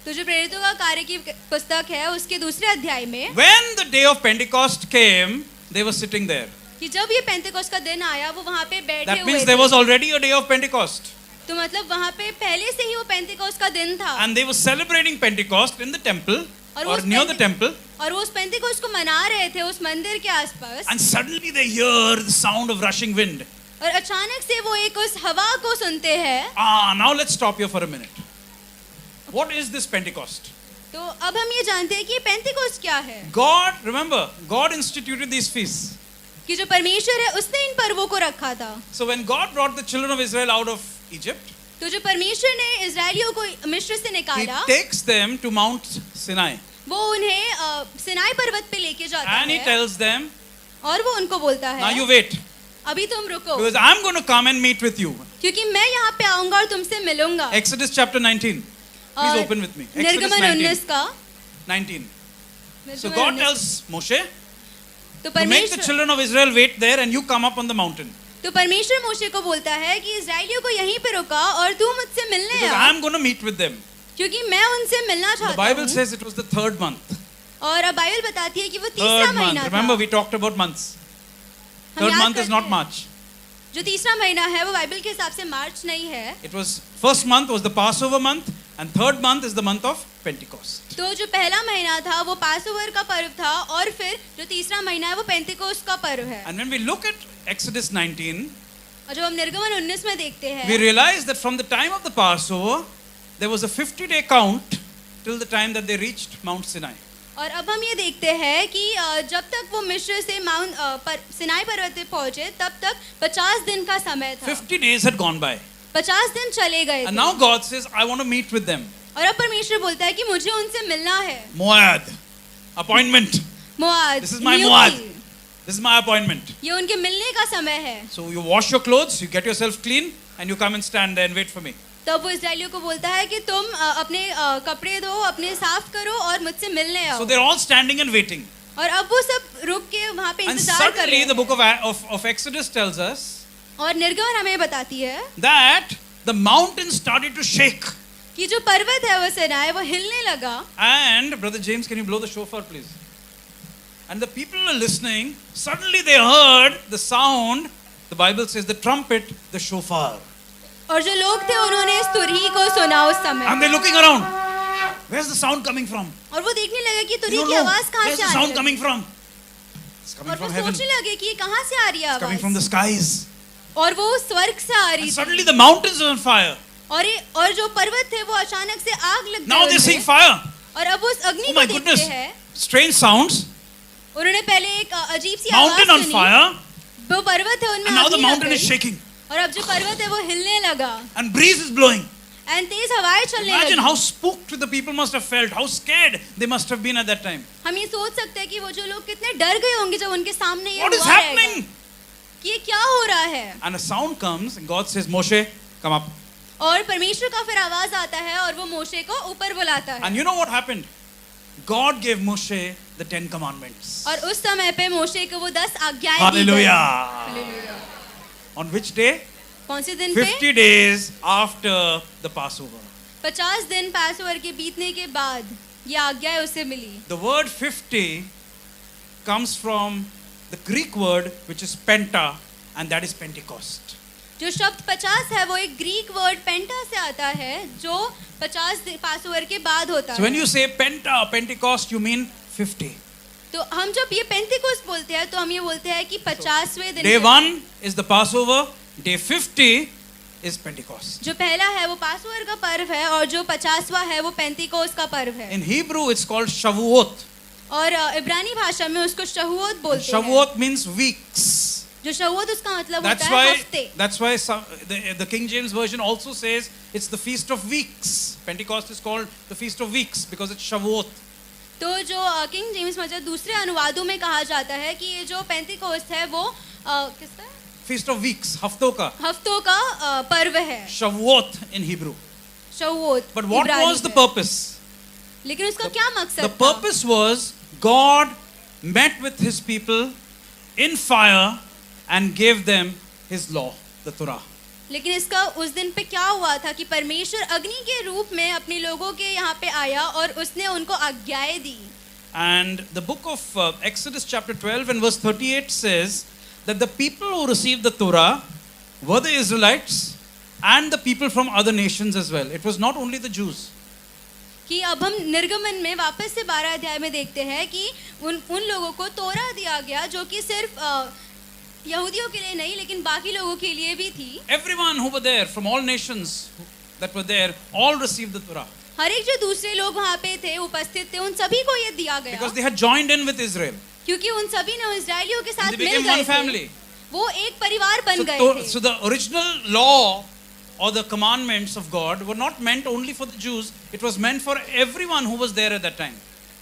C: तो जो प्रेरितों का कार्य की पुस्तक है उसके दूसरे अध्याय में
B: when the day of Pentecost came, they were sitting there.
C: कि जब ये पेंतिकोस्त का दिन आया वो वहाँ पे बैठे
B: That
C: हुए
B: means
C: थे.
B: there was already a day of Pentecost.
C: तो मतलब वहाँ पे पहले से ही वो पेंतिकोस्त का दिन था.
B: And they were celebrating Pentecost in the temple
C: और
B: or
C: उस
B: near the temple.
C: और वो उस पेंतिकोस्त को मना रहे थे उस मंदिर के आसपास.
B: And suddenly they hear the sound of rushing wind.
C: और अचानक से वो एक उस हवा को सुनते हैं.
B: Now let's stop here for a minute. What is this Pentecost?
C: तो अब हम ये जानते हैं कि ये पेंतिकोस्त क्या है.
B: God, remember, God instituted these feasts.
C: कि जो परमेश्वर है उसने इन पर्वों को रखा था.
B: So when God brought the children of Israel out of Egypt,
C: तो जो परमेश्वर ने इजरायलियों को मिस्र से
B: He
C: निकाला
B: takes them to Mount Sinai
C: वो उन्हें सिनाई पर्वत पे लेके जाता
B: and He
C: है
B: tells them,
C: और वो उनको बोलता
B: now
C: है
B: you wait
C: अभी तुम रुको
B: because I'm going to come and meet with you.
C: क्योंकि मैं यहाँ पे आऊंगा और तुमसे मिलूंगा.
B: Exodus chapter 19. Please
C: और
B: open with me. Exodus
C: निर्गमन
B: 19.
C: 19 का
B: 19. So
C: निर्गमन
B: God
C: 19
B: tells Moshe
C: तो
B: to make the
C: परमेश्वर
B: children of Israel wait there and you come up on the mountain.
C: तो परमेश्वर मोशे को बोलता है कि इजरायलियों को यहीं पे रुका और तू मुझसे मिलने
B: Because
C: uh
B: I'm going to meet with them.
C: क्योंकि मैं उनसे मिलना
B: The
C: चाहता
B: Bible
C: हूँ.
B: says it was the third month.
C: और अब बाइबल बताती है कि वो तीसरा
B: Third month.
C: महीना
B: Remember
C: था.
B: we talked about months.
C: हम
B: Third
C: याद
B: month is
C: करते
B: not
C: हैं.
B: March.
C: जो तीसरा महीना है वो बाइबल के हिसाब से मार्च नहीं है.
B: It was first month was the Passover month and third month is the month of Pentecost.
C: तो जो पहला महीना था वो पासओवर का पर्व था और फिर जो तीसरा महीना है वो पेंतिकोस्त का पर्व है.
B: And when we look at Exodus 19,
C: और जब हम निर्गमन 19 में देखते
B: we
C: हैं
B: realize that from the time of the Passover, there was a 50-day count till the time that they reached Mount Sinai.
C: और अब हम ये देखते हैं कि जब तक वो मिस्र से सिनाई पर्वत पे पहुंचे तब तक 50 दिन का समय था.
B: 50 days had gone by.
C: 50 दिन चले गए
B: And
C: थे.
B: now God says, I want to meet with them.
C: और अब परमेश्वर बोलता है कि मुझे उनसे मिलना है.
B: Moad. Appointment.
C: मुआद,
B: This is my
C: नियुक्ति.
B: Moad. This is my appointment.
C: ये उनके मिलने का समय है.
B: So you wash your clothes, you get yourself clean, and you come and stand there and wait for me.
C: तब वो इस्राएलियों को बोलता है कि तुम अपने कपड़े धो, अपने साफ करो और मुझसे मिलने
B: So
C: आओ.
B: they're all standing and waiting.
C: और अब वो सब रुक के वहाँ पे
B: And
C: इंतजार कर रहे
B: suddenly the
C: हैं।
B: book of Exodus tells us
C: और निर्गमन हमें बताती है
B: that the mountain started to shake.
C: कि जो पर्वत है वो सिनाई वो हिलने लगा।
B: And Brother James, can you blow the shofar, please? And the people are listening. Suddenly they heard the sound. The Bible says the trumpet, the shofar.
C: और जो लोग थे उन्होंने इस तुरही को सुना उस समय।
B: And they're looking around. Where's the sound coming from?
C: और वो देखने लगे कि
B: We
C: तुरही
B: don't
C: की
B: know.
C: आवाज कहाँ
B: Where's
C: से
B: the
C: आ
B: sound
C: रही है।
B: coming from? It's coming
C: और वो
B: from heaven.
C: सोचने लगे कि ये कहाँ से आ रही है
B: It's coming from the
C: आवाज।
B: skies.
C: और वो स्वर्ग से आ रही
B: And
C: थी।
B: suddenly the mountains are on fire.
C: और जो पर्वत थे वो अचानक से आग लग
B: Now
C: गई
B: they're seeing
C: उनमें।
B: fire.
C: और अब उस अग्नि
B: Oh
C: को
B: my
C: देखते
B: goodness.
C: हैं।
B: Strange sounds.
C: उन्होंने पहले एक अजीब सी
B: Mountain
C: आवाज
B: on
C: सुनी।
B: fire.
C: वो पर्वत है उनमें
B: And now the
C: अग्नि लग
B: mountain is
C: गई।
B: shaking.
C: और अब जो पर्वत है वो हिलने लगा।
B: And breeze is blowing.
C: And तेज हवाएं चलने
B: Imagine
C: लगी।
B: how spooked the people must have felt. How scared they must have been at that time.
C: हम ये सोच सकते हैं कि वो जो लोग कितने डर गए होंगे जब उनके सामने ये
B: What is
C: हुआ रहेगा।
B: happening?
C: कि ये क्या हो रहा है।
B: And a sound comes and God says, Moshe, come up.
C: और परमेश्वर का फिर आवाज आता है और वो मोशे को ऊपर बुलाता है।
B: And you know what happened? God gave Moshe the 10 commandments.
C: और उस समय पे मोशे को वो 10 आज्ञाएं दी
B: Hallelujah.
C: गई। हालेलुया।
B: On which day?
C: कौन से दिन पे?
B: 50 days after the Passover.
C: 50 दिन पैसोवर के बीतने के बाद ये आज्ञाएं उसे मिली।
B: The word 50 comes from the Greek word which is penta, and that is Pentecost.
C: जो शब्द 50 है वो एक ग्रीक वर्ड पेंटा से आता है जो 50 पैसोवर के बाद होता
B: So when
C: है।
B: you say penta, Pentecost, you mean 50.
C: तो हम जब ये पेंतिकोस्त बोलते हैं तो हम ये बोलते हैं कि 50वें दिन
B: Day
C: के-
B: 1 is the Passover, day 50 is Pentecost.
C: जो पहला है वो पासोवर का पर्व है और जो 50वां है वो पेंतिकोस्त का पर्व है।
B: In Hebrew, it's called Shavuot.
C: और इब्रानी भाषा में उसको शहुवत बोलते हैं।
B: Shavuot means weeks.
C: जो शहुवत उसका मतलब होता
B: That's
C: है
B: why,
C: हफ्ते।
B: that's why the King James Version also says it's the Feast of Weeks. Pentecost is called the Feast of Weeks because it's Shavuot.
C: तो जो किंग जेम्स मतलब दूसरे अनुवादों में कहा जाता है कि ये जो पेंतिकोस्त है वो किसका है?
B: Feast of Weeks, हफ्तों का.
C: हफ्तों का पर्व है।
B: Shavuot in Hebrew.
C: शहुवत।
B: But what
C: इब्रानी
B: was the
C: में।
B: purpose?
C: लेकिन उसका क्या मकसद
B: The
C: था?
B: purpose was God met with his people in fire and gave them his law, the Torah.
C: लेकिन इसका उस दिन पे क्या हुआ था कि परमेश्वर अग्नि के रूप में अपने लोगों के यहाँ पे आया और उसने उनको आज्ञाएं दी।
B: And the book of Exodus chapter 12 and verse 38 says that the people who received the Torah were the Israelites and the people from other nations as well. It was not only the Jews.
C: कि अब हम निर्गमन में वापस से 12 अध्याय में देखते हैं कि उन लोगों को तोरा दिया गया जो कि सिर्फ यहूदियों के लिए नहीं लेकिन बाकी लोगों के लिए भी थी।
B: Everyone who were there from all nations that were there all received the Torah
C: हर एक जो दूसरे लोग वहाँ पे थे उपस्थित थे उन सभी को ये दिया गया
B: because they had joined in with Israel.
C: क्योंकि उन सभी ने इजरायलियों के
B: And
C: साथ
B: they
C: मिल
B: became
C: गए
B: one
C: थे।
B: family.
C: वो एक परिवार बन गए थे।
B: So the original law or the commandments of God were not meant only for the Jews, it was meant for everyone who was there at that time.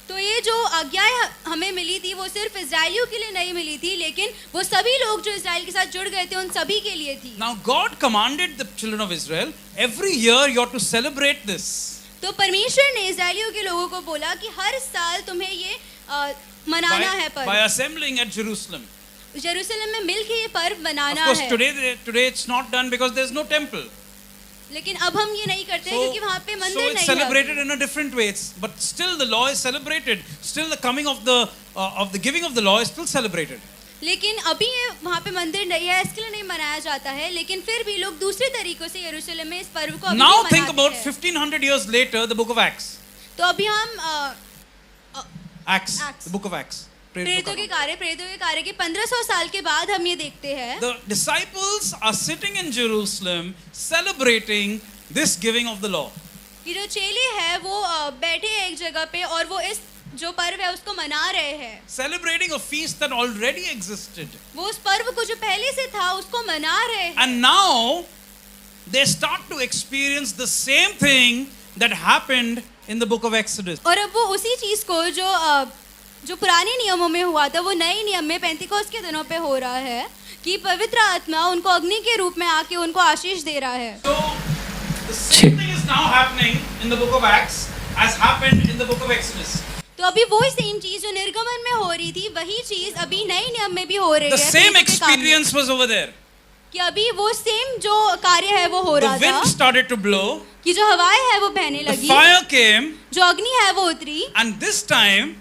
C: तो ये जो आज्ञाएं हमें मिली थी वो सिर्फ इजरायलियों के लिए नहीं मिली थी लेकिन वो सभी लोग जो इजराइल के साथ जुड़ गए थे उन सभी के लिए थी।
B: Now God commanded the children of Israel, every year you have to celebrate this.
C: तो परमेश्वर ने इजरायलियों के लोगों को बोला कि हर साल तुम्हें ये मनाना है
B: By
C: पर्व।
B: assembling at Jerusalem.
C: यरूशलेम में मिलके ये पर्व
B: Of
C: मनाना
B: course,
C: है।
B: today it's not done because there's no temple.
C: लेकिन अब हम ये नहीं करते
B: So,
C: क्योंकि वहाँ पे
B: so
C: मंदिर
B: it's
C: नहीं
B: celebrated
C: है।
B: in a different way. But still the law is celebrated. Still the coming of the giving of the law is still celebrated.
C: लेकिन अभी ये वहाँ पे मंदिर नहीं है इसके लिए नहीं मनाया जाता है लेकिन फिर भी लोग दूसरे तरीकों से यरूशलेम में इस पर्व को अभी
B: Now
C: भी
B: think
C: मनाते
B: about
C: हैं।
B: 1500 years later, the book of Acts.
C: तो अभी हम
B: Acts,
C: Acts.
B: the book of Acts.
C: प्रेरितों के कार्य के 1500 साल के बाद हम ये देखते हैं
B: The disciples are sitting in Jerusalem celebrating this giving of the law.
C: कि जो चेले हैं वो बैठे हैं एक जगह पे और वो इस जो पर्व है उसको मना रहे हैं।
B: Celebrating a feast that already existed.
C: वो उस पर्व को जो पहले से था उसको मना रहे हैं।
B: And now they start to experience the same thing that happened in the book of Exodus.
C: और अब वो उसी चीज को जो पुराने नियमों में हुआ था वो नए नियम में पेंतिकोस्त के दिनों पे हो रहा है कि पवित्र आत्मा उनको अग्नि के रूप में आके उनको आशीष दे रहा है।
B: So the same thing is now happening in the book of Acts as happened in the book of Exodus.
C: तो तो अभी वो सेम चीज जो निर्गमन में हो रही थी वही चीज अभी नए नियम में भी हो रही
B: The
C: है
B: same
C: प्रेरितों के काम में।
B: experience was over there.
C: कि अभी वो सेम जो कार्य है वो हो
B: The
C: रहा
B: wind
C: था
B: started to blow,
C: कि जो हवाएं है वो बहने
B: the
C: लगी,
B: fire came,
C: जो अग्नि है वो उतरी,
B: and this time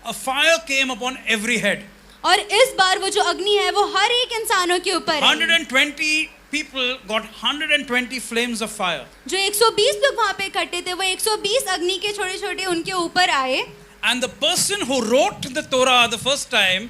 B: a fire came upon every head.
C: और इस बार वो जो अग्नि है वो हर एक इंसानों के ऊपर आई।
B: 120 people got 120 flames of fire.
C: जो 120 लोग वहाँ पे इकट्ठे थे वो 120 अग्नि के छोटे छोटे उनके ऊपर आए,
B: And the person who wrote the Torah the first time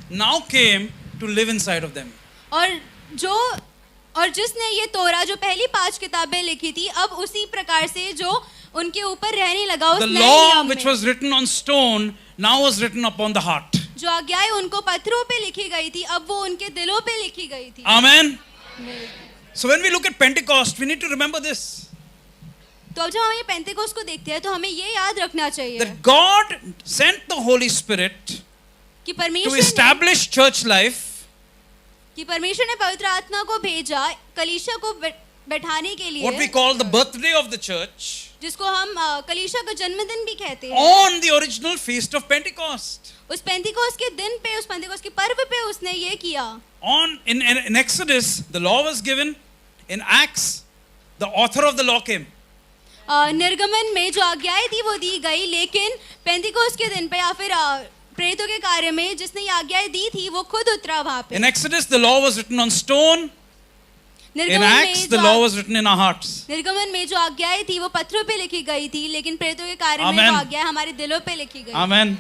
B: now came to live inside of them.
C: और जिसने ये तोरा जो पहली 5 किताबें लिखी थी अब उसी प्रकार से जो उनके ऊपर रहने लगा उस
B: The
C: नए
B: law
C: नियम
B: which
C: में।
B: was written on stone now was written upon the heart.
C: जो आज्ञाएं उनको पत्थरों पे लिखी गई थी अब वो उनके दिलों पे लिखी गई थी।
B: Amen. So when we look at Pentecost, we need to remember this.
C: तो अब जब हम ये पेंतेकोस्त को देखते हैं तो हमें ये याद रखना चाहिए
B: That God sent the Holy Spirit
C: कि
B: to
C: परमेश्वर ने
B: establish church life
C: पवित्र आत्मा को भेजा कलीसिया को बैठाने के
B: what we
C: लिए,
B: call the birthday of the church,
C: जिसको हम कलीसिया का जन्मदिन भी कहते हैं।
B: on the original feast of Pentecost.
C: उस पेंतिकोस्त के दिन पे, उस पेंतिकोस्त के पर्व पे उसने ये किया।
B: In Exodus, the law was given. In Acts, the author of the law came.
C: निर्गमन में जो आज्ञाएं थी वो दी गई, लेकिन पेंतिकोस्त के दिन पे या फिर प्रेरितों के कार्य में जिसने ये आज्ञाएं दी थी वो खुद उतरा वहां पे।
B: In Exodus, the law was written on stone. In Acts, the law was written in our hearts.
C: निर्गमन में जो आज्ञाएं थी वो पत्थरों पे लिखी गई थी, लेकिन प्रेरितों के कार्य में
B: Amen.
C: वो आज्ञाएं हमारे दिलों पे लिखी गई।
B: Amen.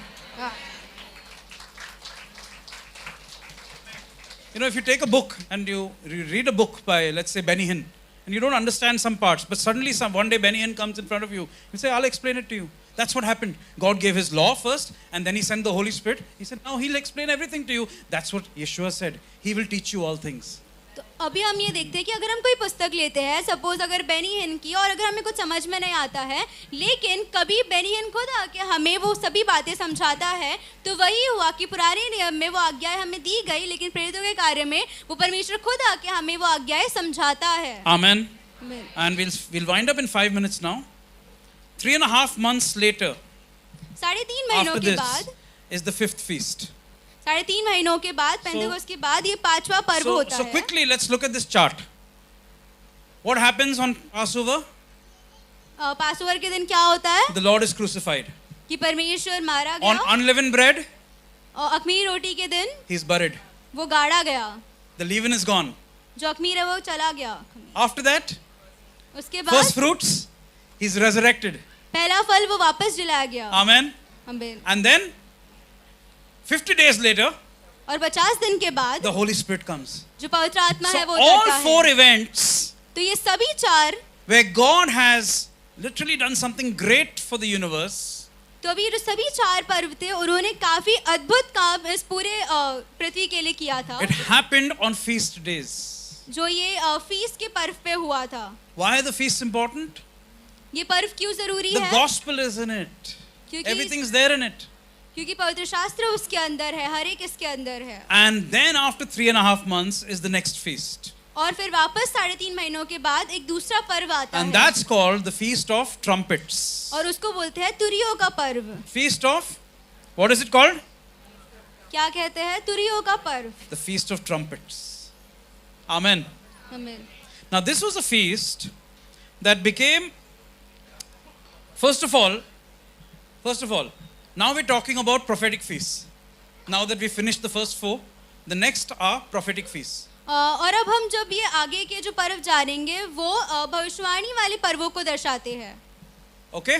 B: You know, if you take a book and you read a book by, let's say, Benny Hinn, and you don't understand some parts, but suddenly one day Benny Hinn comes in front of you, you say, I'll explain it to you. That's what happened. God gave His law first, and then He sent the Holy Spirit. He said, now He'll explain everything to you. That's what Yeshua said. He will teach you all things.
C: तो अभी हम ये देखते हैं कि अगर हम कोई पुस्तक लेते हैं, सपोज अगर बेनी हिन की, और अगर हमें कुछ समझ में नहीं आता है, लेकिन कभी बेनी हिन खुद आके हमें वो सभी बातें समझाता है, तो वही हुआ कि पुराने नियम में वो आज्ञाएं हमें दी गई, लेकिन प्रेरितों के कार्य में वो परमेश्वर खुद आके हमें वो आज्ञाएं समझाता है।
B: Amen. And we'll wind up in 5 minutes now. 3.5 months later,
C: 3.5 महीनों
B: after
C: के
B: this,
C: बाद,
B: is the 5th feast.
C: 3.5 महीनों के बाद, पेंतेकोस्त के बाद ये 5वां पर्व होता
B: So
C: है।
B: quickly, let's look at this chart. What happens on Passover?
C: Passover के दिन क्या होता है
B: The Lord is crucified.
C: कि परमेश्वर मारा
B: On
C: गया,
B: unleavened bread,
C: और अख़मीर रोटी के दिन
B: He's buried.
C: वो गाड़ा गया,
B: The leaven is gone.
C: जो अख़मीर है वो चला गया।
B: After that,
C: उसके बाद
B: first fruits, He's resurrected.
C: पहला फल वो वापस दिलाया गया।
B: Amen.
C: आमीन।
B: And then, 50 days later,
C: और 50 दिन के बाद
B: the Holy Spirit comes.
C: जो पवित्र आत्मा
B: So
C: है वो
B: all
C: उतरता
B: 4
C: है।
B: events
C: तो ये सभी 4,
B: where God has literally done something great for the universe,
C: तो अभी जो सभी 4 पर्व थे उन्होंने काफी अद्भुत काम इस पूरे पृथ्वी के लिए किया था,
B: it happened on feast days.
C: जो ये फीस्ट के पर्व पे हुआ था।
B: Why are the feasts important?
C: ये पर्व क्यों जरूरी
B: The
C: है?
B: gospel is in it.
C: क्योंकि
B: Everything's there in it.
C: क्योंकि पवित्र शास्त्र उसके अंदर है, हर एक इसके अंदर है।
B: And then after 3.5 months is the next feast.
C: और फिर वापस 3.5 महीनों के बाद एक दूसरा पर्व आता
B: And
C: है,
B: that's called the Feast of Trumpets.
C: और उसको बोलते हैं तुरियों का पर्व।
B: Feast of, what is it called?
C: क्या कहते हैं? तुरियों का पर्व।
B: The Feast of Trumpets. Amen.
C: आमीन।
B: Now this was a feast that became, first of all, now we're talking about prophetic feasts. Now that we finished the first 4, the next are prophetic feasts.
C: और अब हम जब ये आगे के जो पर्व जानेंगे वो भविष्यवाणी वाले पर्वों को दर्शाते हैं।
B: Okay?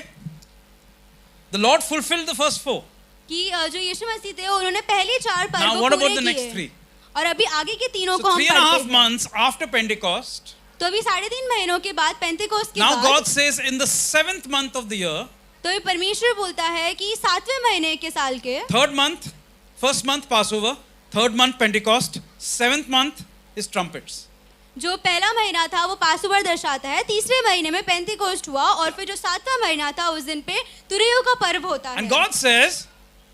B: The Lord fulfilled the first 4.
C: कि जो यीशु मसीह थे उन्होंने पहले 4
B: Now
C: पर्व
B: what about
C: पूरे
B: the next
C: किए।
B: 3?
C: और अभी आगे के तीनों
B: So
C: को हम
B: 3.5
C: पढ़ते हैं।
B: months after Pentecost,
C: तो अभी 3.5 महीनों के बाद पेंतेकोस्त के
B: now
C: बाद,
B: God says in the 7th month of the year,
C: तो ये परमेश्वर बोलता है कि 7वें महीने के साल के
B: 3rd month, first month Passover, 3rd month Pentecost, 7th month is trumpets.
C: जो पहला महीना था वो पासोवर दर्शाता है, तीसरे महीने में पेंतेकोस्ट हुआ, और फिर जो 7वां महीना था उस दिन पे तुरियों का पर्व होता है।
B: And God says,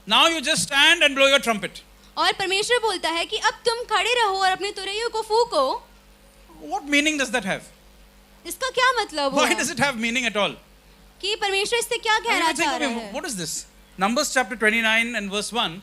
B: now you just stand and blow your trumpet.
C: और परमेश्वर बोलता है कि अब तुम खड़े रहो और अपने तुरैयों को फूको।
B: What meaning does that have?
C: इसका क्या मतलब
B: Why
C: हुआ?
B: does it have meaning at all?
C: कि परमेश्वर इससे क्या
B: I mean,
C: कहना
B: you think,
C: चाह रहा
B: okay,
C: है?
B: what is this? Numbers chapter 29 and verse 1,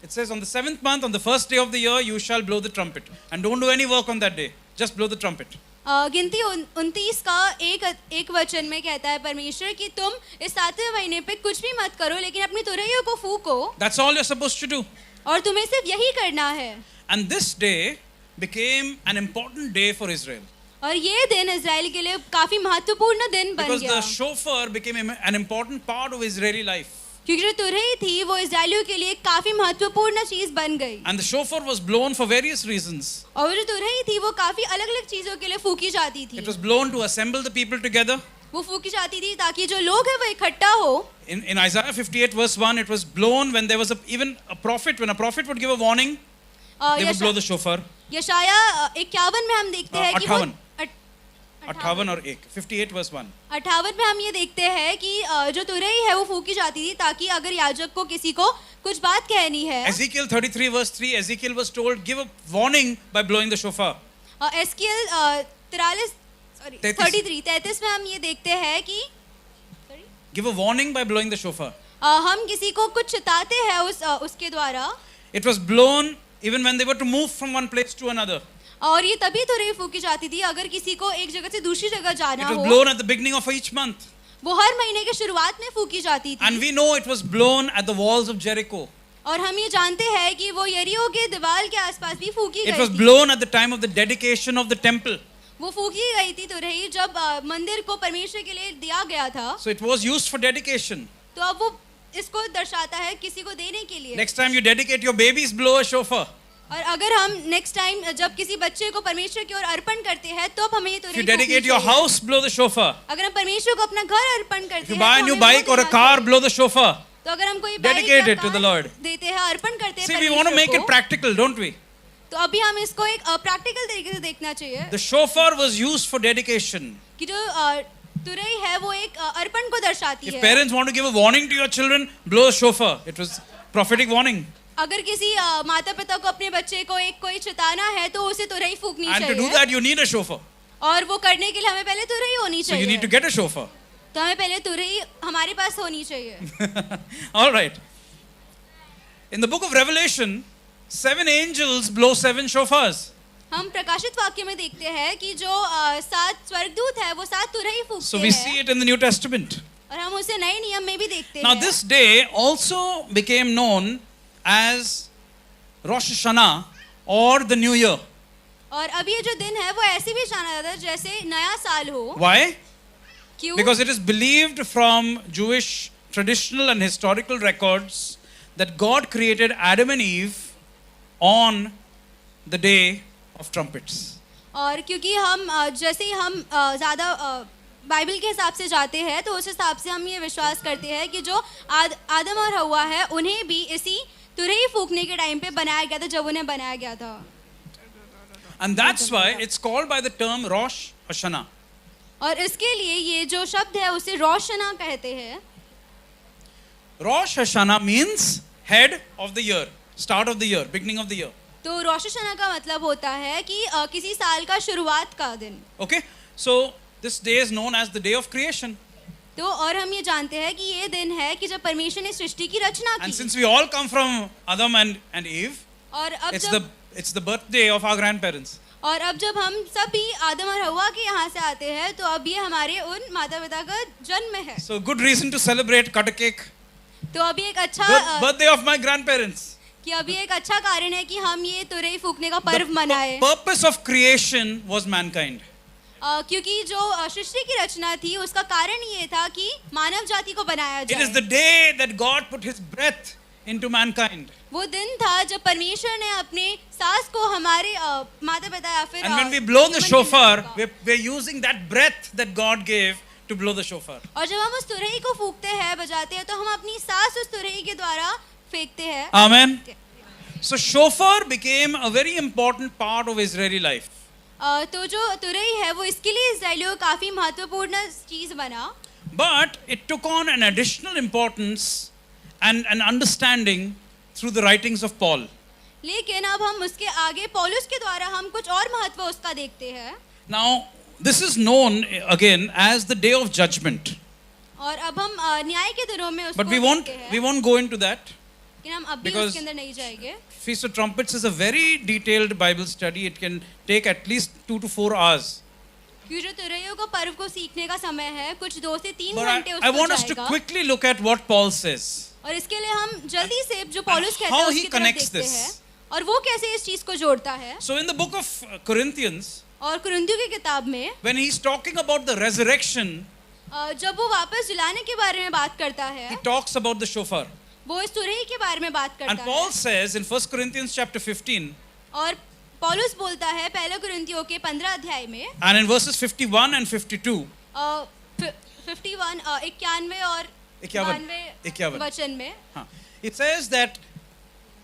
B: it says, on the 7th month, on the first day of the year, you shall blow the trumpet. And don't do any work on that day. Just blow the trumpet.
C: गिनती 29 का एक वचन में कहता है परमेश्वर कि तुम इस 7वें महीने पे कुछ भी मत करो, लेकिन अपनी तुरहियों को फूको.
B: That's all you're supposed to do.
C: और तुम्हें सिर्फ यही करना है.
B: And this day became an important day for Israel.
C: और ये दिन इजराइल के लिए काफी महत्वपूर्ण दिन बन
B: Because
C: गया.
B: the shofar became an important part of Israeli life.
C: क्योंकि जो तुरही थी वो इजराइलियों के लिए काफी महत्वपूर्ण चीज बन गई.
B: And the shofar was blown for various reasons.
C: और जो तुरही थी वो काफी अलग-अलग चीजों के लिए फूकी जाती थी.
B: It was blown to assemble the people together.
C: वो फूकी जाती थी ताकि जो लोग हैं वो इकट्ठा हो.
B: In Isaiah 58 verse 1, it was blown when there was even a prophet. When a prophet would give a warning, they would blow the shofar.
C: यशाया 51 में हम देखते हैं कि वो
B: 58 और 1, 58 verse 1.
C: 58 में हम ये देखते हैं कि जो तुरही है वो फूकी जाती थी ताकि अगर याजक को किसी को कुछ बात कहनी है.
B: Ezekiel 33 verse 3, Ezekiel was told, give a warning by blowing the shofar.
C: एस्कियल 33 में हम ये देखते हैं कि
B: give a warning by blowing the shofar.
C: हम किसी को कुछ चिताते हैं उसके द्वारा.
B: It was blown even when they were to move from one place to another.
C: और ये तभी तुरही फूकी जाती थी अगर किसी को एक जगह से दूसरी जगह जाना
B: हो. It was
C: हो.
B: blown at the beginning of each month.
C: वो हर महीने के शुरुआत में फूकी जाती थी.
B: And we know it was blown at the walls of Jericho.
C: और हम ये जानते हैं कि वो यरीहो के दीवार के आसपास भी फूकी गई
B: थी. It was
C: थी.
B: blown at the time of the dedication of the temple.
C: वो फूकी गई थी तुरही जब मंदिर को परमेश्वर के लिए दिया गया था.
B: So it was used for dedication.
C: तो अब वो इसको दर्शाता है किसी को देने के लिए.
B: Next time you dedicate your babies, blow a shofar.
C: और अगर हम नेक्स्ट टाइम जब किसी बच्चे को परमेश्वर की ओर अर्पण करते हैं तो हमें ये तुरही
B: फूकनी चाहिए. If you dedicate your house, blow the shofar.
C: अगर हम परमेश्वर को अपना घर अर्पण करते हैं.
B: If you buy a new bike or a car, blow the shofar.
C: तो अगर हम कोई
B: dedicate it to the Lord.
C: देते हैं अर्पण करते हैं.
B: See, we want to make it practical, don't we?
C: तो अभी हम इसको एक प्रैक्टिकल तरीके से देखना चाहिए.
B: The shofar was used for dedication.
C: कि जो तुरही है वो एक अर्पण को दर्शाती है.
B: If parents want to give a warning to your children, blow a shofar. It was prophetic warning.
C: अगर किसी माता पिता को अपने बच्चे को कोई चिताना है तो उसे तुरही फूकनी चाहिए.
B: And to do that you need a shofar.
C: और वो करने के लिए हमें पहले तुरही होनी चाहिए.
B: So you need to get a shofar.
C: तो हमें पहले तुरही हमारे पास होनी चाहिए.
B: All right. In the book of Revelation, 7 angels blow 7 shofars.
C: हम प्रकाशित वाक्य में देखते हैं कि जो 7 स्वर्गदूत है वो 7 तुरही फूकते हैं.
B: So we see it in the New Testament.
C: और हम उसे नए नियम में भी देखते हैं.
B: Now this day also became known as Rosh Hashanah or the New Year.
C: और अब ये जो दिन है वो ऐसे भी जाना जाता है जैसे नया साल हो.
B: Why?
C: क्यों?
B: Because it is believed from Jewish traditional and historical records that God created Adam and Eve on the day of trumpets.
C: और क्योंकि हम जैसे ही हम ज़्यादा बाइबल के हिसाब से जाते हैं तो उस हिसाब से हम ये विश्वास करते हैं कि जो आदम और हव्वा है उन्हें भी इसी तुरही फूकने के टाइम पे बनाया गया था जब उन्हें बनाया गया था.
B: And that's why it's called by the term Rosh Hashanah.
C: और इसके लिए ये जो शब्द है उसे रोशना कहते हैं.
B: Rosh Hashanah means head of the year, start of the year, beginning of the year.
C: तो रोश हशाना का मतलब होता है कि किसी साल का शुरुआत का दिन.
B: Okay, so this day is known as the day of creation.
C: तो और हम ये जानते हैं कि ये दिन है कि जब परमेश्वर ने सृष्टि की रचना की.
B: And since we all come from Adam and Eve,
C: और अब
B: it's the birthday of our grandparents.
C: और अब जब हम सभी आदम और हव्वा के यहाँ से आते हैं तो अब ये हमारे उन माता पिता का जन्म है.
B: So good reason to celebrate, cut a cake.
C: तो अभी एक अच्छा
B: Good birthday of my grandparents.
C: कि अभी एक अच्छा कारण है कि हम ये तुरही फूकने का पर्व मनाएं.
B: The purpose of creation was mankind.
C: क्योंकि जो सृष्टि की रचना थी उसका कारण ये था कि मानव जाति को बनाया जाए.
B: It is the day that God put His breath into mankind.
C: वो दिन था जब परमेश्वर ने अपने सांस को हमारे माता पिता या फिर
B: And when we blow the shofar, we're using that breath that God gave to blow the shofar.
C: और जब हम उस तुरही को फूकते हैं बजाते हैं तो हम अपनी सांस उस तुरही के द्वारा फेंकते हैं.
B: Amen. So shofar became a very important part of Israeli life.
C: तो जो तुरही है वो इसके लिए इस्राएलियों काफी महत्वपूर्ण चीज बना.
B: But it took on an additional importance and an understanding through the writings of Paul.
C: लेकिन अब हम उसके आगे पौलुस के द्वारा हम कुछ और महत्व उसका देखते हैं.
B: Now this is known again as the day of judgment.
C: और अब हम न्याय के दिनों में उसको
B: But
C: देखते हैं,
B: we won't go into that.
C: लेकिन हम अभी
B: because-
C: उसके अंदर नहीं जाएंगे.
B: Feast of Trumpets is a very detailed Bible study. It can take at least 2 to 4 hours.
C: क्योंकि जो तुरैयों को पर्व को सीखने का समय है, कुछ 2 से 3
B: But
C: घंटे
B: I
C: उसको
B: want us to
C: जाएगा.
B: quickly look at what Paul says.
C: और इसके लिए हम जल्दी से जो पौलुस कहता
B: how
C: है
B: he
C: उसकी तरफ
B: connects
C: देखते
B: this.
C: हैं और वो कैसे इस चीज को जोड़ता है.
B: So in the book of Corinthians,
C: और कुरिन्थियों की किताब में
B: when he's talking about the resurrection,
C: जब वो वापस जिलाने के बारे में बात करता है,
B: he talks about the shofar.
C: वो इस तुरही के बारे में बात
B: And
C: करता
B: Paul
C: है.
B: says in 1 Corinthians chapter 15,
C: और पौलुस बोलता है पहले कुरिन्थियों के 15 अध्याय में
B: and in verses 51 and 52,
C: 51 91 और
B: 51
C: 92 वचन में
B: it says that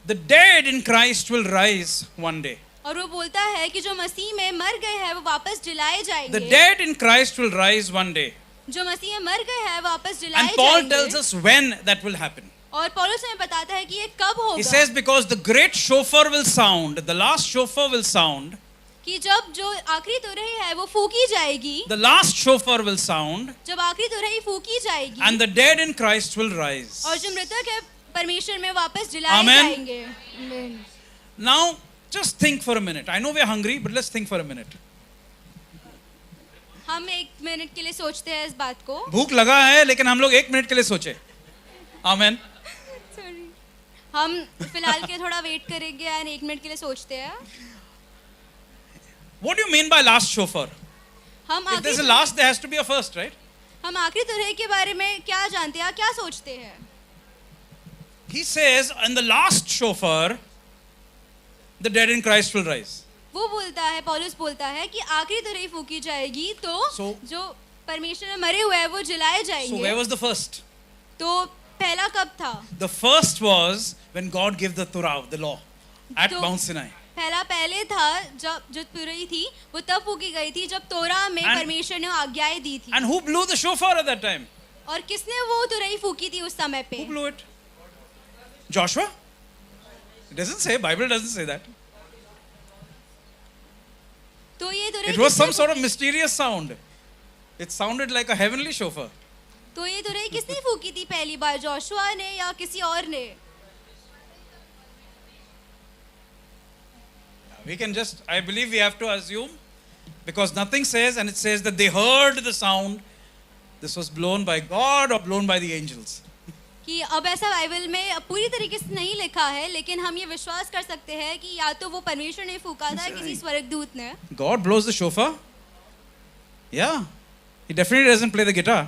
B: the dead in Christ will rise one day.
C: और वो बोलता है कि जो मसीह में मर गए हैं वो वापस जिलाए
B: The
C: जाएंगे.
B: dead in Christ will rise one day.
C: जो मसीह में मर गए हैं वापस
B: And
C: जिलाए
B: Paul tells
C: जाएंगे.
B: us when that will happen.
C: और पौलुस हमें बताता है कि ये कब
B: He
C: होगा.
B: says because the great shofar will sound, the last shofar will sound,
C: कि जब जो आखिरी तुरही है वो फूकी जाएगी,
B: the last shofar will sound,
C: जब आखिरी तुरही फूकी जाएगी
B: and the dead in Christ will rise.
C: और जो मृतक है परमेश्वर में वापस जिलाए
B: Amen.
C: जाएंगे. Amen.
B: Now, just think for a minute. I know we are hungry, but let's think for a minute.
C: हम 1 मिनट के लिए सोचते हैं इस बात को.
B: भूख लगा है, लेकिन हम लोग 1 मिनट के लिए सोचे. Amen.
C: Sorry. हम फिलहाल के थोड़ा वेट करेंगे और 1 मिनट के लिए सोचते हैं.
B: What do you mean by last shofar?
C: हम
B: If there's a
C: आखिरी
B: last, there has to be a first, right?
C: हम आखिरी तुरही के बारे में क्या जानते हैं, क्या सोचते हैं.
B: He says, in the last shofar, the dead in Christ will rise.
C: वो बोलता है, पौलुस बोलता है कि आखिरी तुरही फूकी जाएगी तो
B: So-
C: जो परमेश्वर में मरे हुए हैं वो जिलाए
B: So
C: जाएंगे.
B: where was the first?
C: तो पहला कब था?
B: The first was when God gave the Torah, the law, at
C: So-
B: Mount Sinai.
C: पहला पहले था जब जो तुरही थी वो तब फूकी गई थी जब तोरा में
B: And-
C: परमेश्वर ने आज्ञाएं दी थी.
B: And who blew the shofar at that time?
C: और किसने वो तुरही फूकी थी उस समय पे?
B: Who blew it? Joshua? It doesn't say, Bible doesn't say that.
C: तो ये तुरही
B: It was some
C: किसने
B: sort of
C: फूकी?
B: mysterious sound. It sounded like a heavenly shofar.
C: तो ये तुरही किसने फूकी थी पहली बार, जोशुआ ने या किसी और ने?
B: We can just, I believe we have to assume, because nothing says, and it says that they heard the sound. This was blown by God or blown by the angels.
C: कि अब ऐसा Bible में पूरी तरीके से नहीं लिखा है, लेकिन हम ये विश्वास कर सकते हैं कि या तो वो परमेश्वर ने फूका था किसी स्वर्गदूत ने.
B: God blows the shofar? Yeah. He definitely doesn't play the guitar.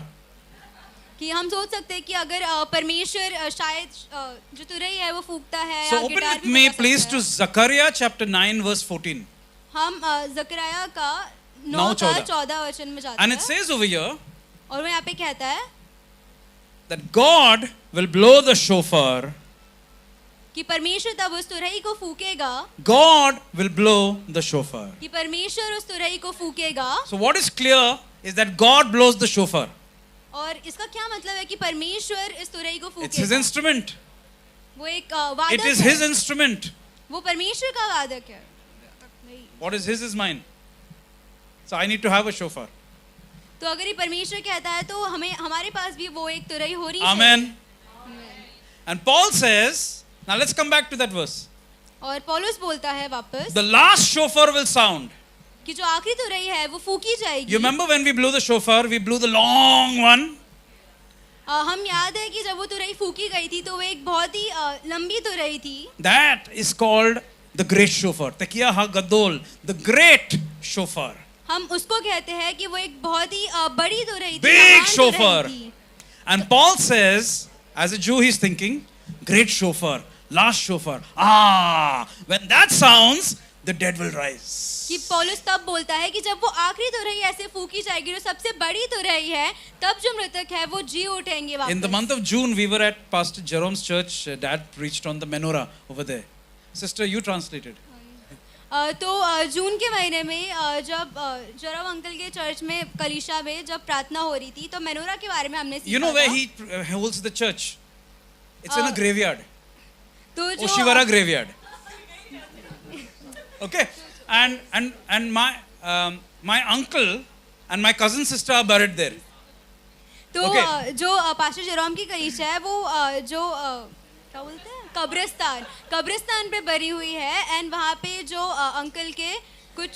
C: कि हम सोच सकते हैं कि अगर परमेश्वर शायद जो तुरही है वो फूकता है
B: So
C: या
B: open
C: गिटार
B: with
C: भी
B: me
C: बजा
B: please
C: सकता
B: to
C: है.
B: Zechariah chapter 9 verse 14.
C: हम जकरिया का 9
B: 9
C: का
B: 14
C: 14 वचन में जाते
B: And it
C: हैं
B: says over here
C: और वो यहाँ पे कहता है
B: that God will blow the shofar.
C: कि परमेश्वर तब उस तुरही को फूकेगा,
B: God will blow the shofar.
C: कि परमेश्वर उस तुरही को फूकेगा.
B: So what is clear is that God blows the shofar.
C: और इसका क्या मतलब है कि परमेश्वर इस तुरही को
B: It's his
C: फूकेगा.
B: instrument.
C: वो एक
B: It
C: वादक
B: is
C: है.
B: his instrument.
C: वो परमेश्वर का वादक है.
B: What is his is mine. So I need to have a shofar.
C: तो अगर ये परमेश्वर कहता है तो हमें हमारे पास भी वो एक तुरही हो रही है.
B: Amen. And Paul says, now let's come back to that verse.
C: और पौलुस बोलता है वापस
B: The last shofar will sound.
C: कि जो आखिरी तुरही है वो फूकी जाएगी.
B: You remember when we blew the shofar, we blew the long one.
C: हम याद है कि जब वो तुरही फूकी गई थी तो वो एक बहुत ही लंबी तुरही थी.
B: That is called the great shofar. Tekiya ha gadol, the great shofar.
C: हम उसको कहते हैं कि वो एक बहुत ही बड़ी तुरही थी.
B: Big
C: महान तुरही
B: shofar.
C: थी.
B: And Paul says, as a Jew, he's thinking, great shofar, last shofar. Ah, when that sounds, the dead will rise.
C: कि पौलुस तब बोलता है कि जब वो आखिरी तुरही ऐसे फूकी जाएगी जो सबसे बड़ी तुरही है तब जो मृतक है वो जी उठेंगे वापस.
B: In the month of June, we were at Pastor Jerome's church. Dad preached on the menorah over there. Sister, you translated.
C: तो जून के महीने में जब जरम अंकल के चर्च में कलीशा में जब प्रार्थना हो रही थी तो मेनोरा के बारे में हमने सीखा.
B: You know where
C: था.
B: he holds the church? It's in a graveyard.
C: तो जो
B: Oshiwara graveyard. Okay, and my uncle and my cousin sister are buried there.
C: तो
B: Okay.
C: जो पास्टर जेरोम की कलीसिया है वो जो क्या बोलते हैं कब्रिस्तान पे भरी हुई है एंड वहाँ पे जो अंकल के कुछ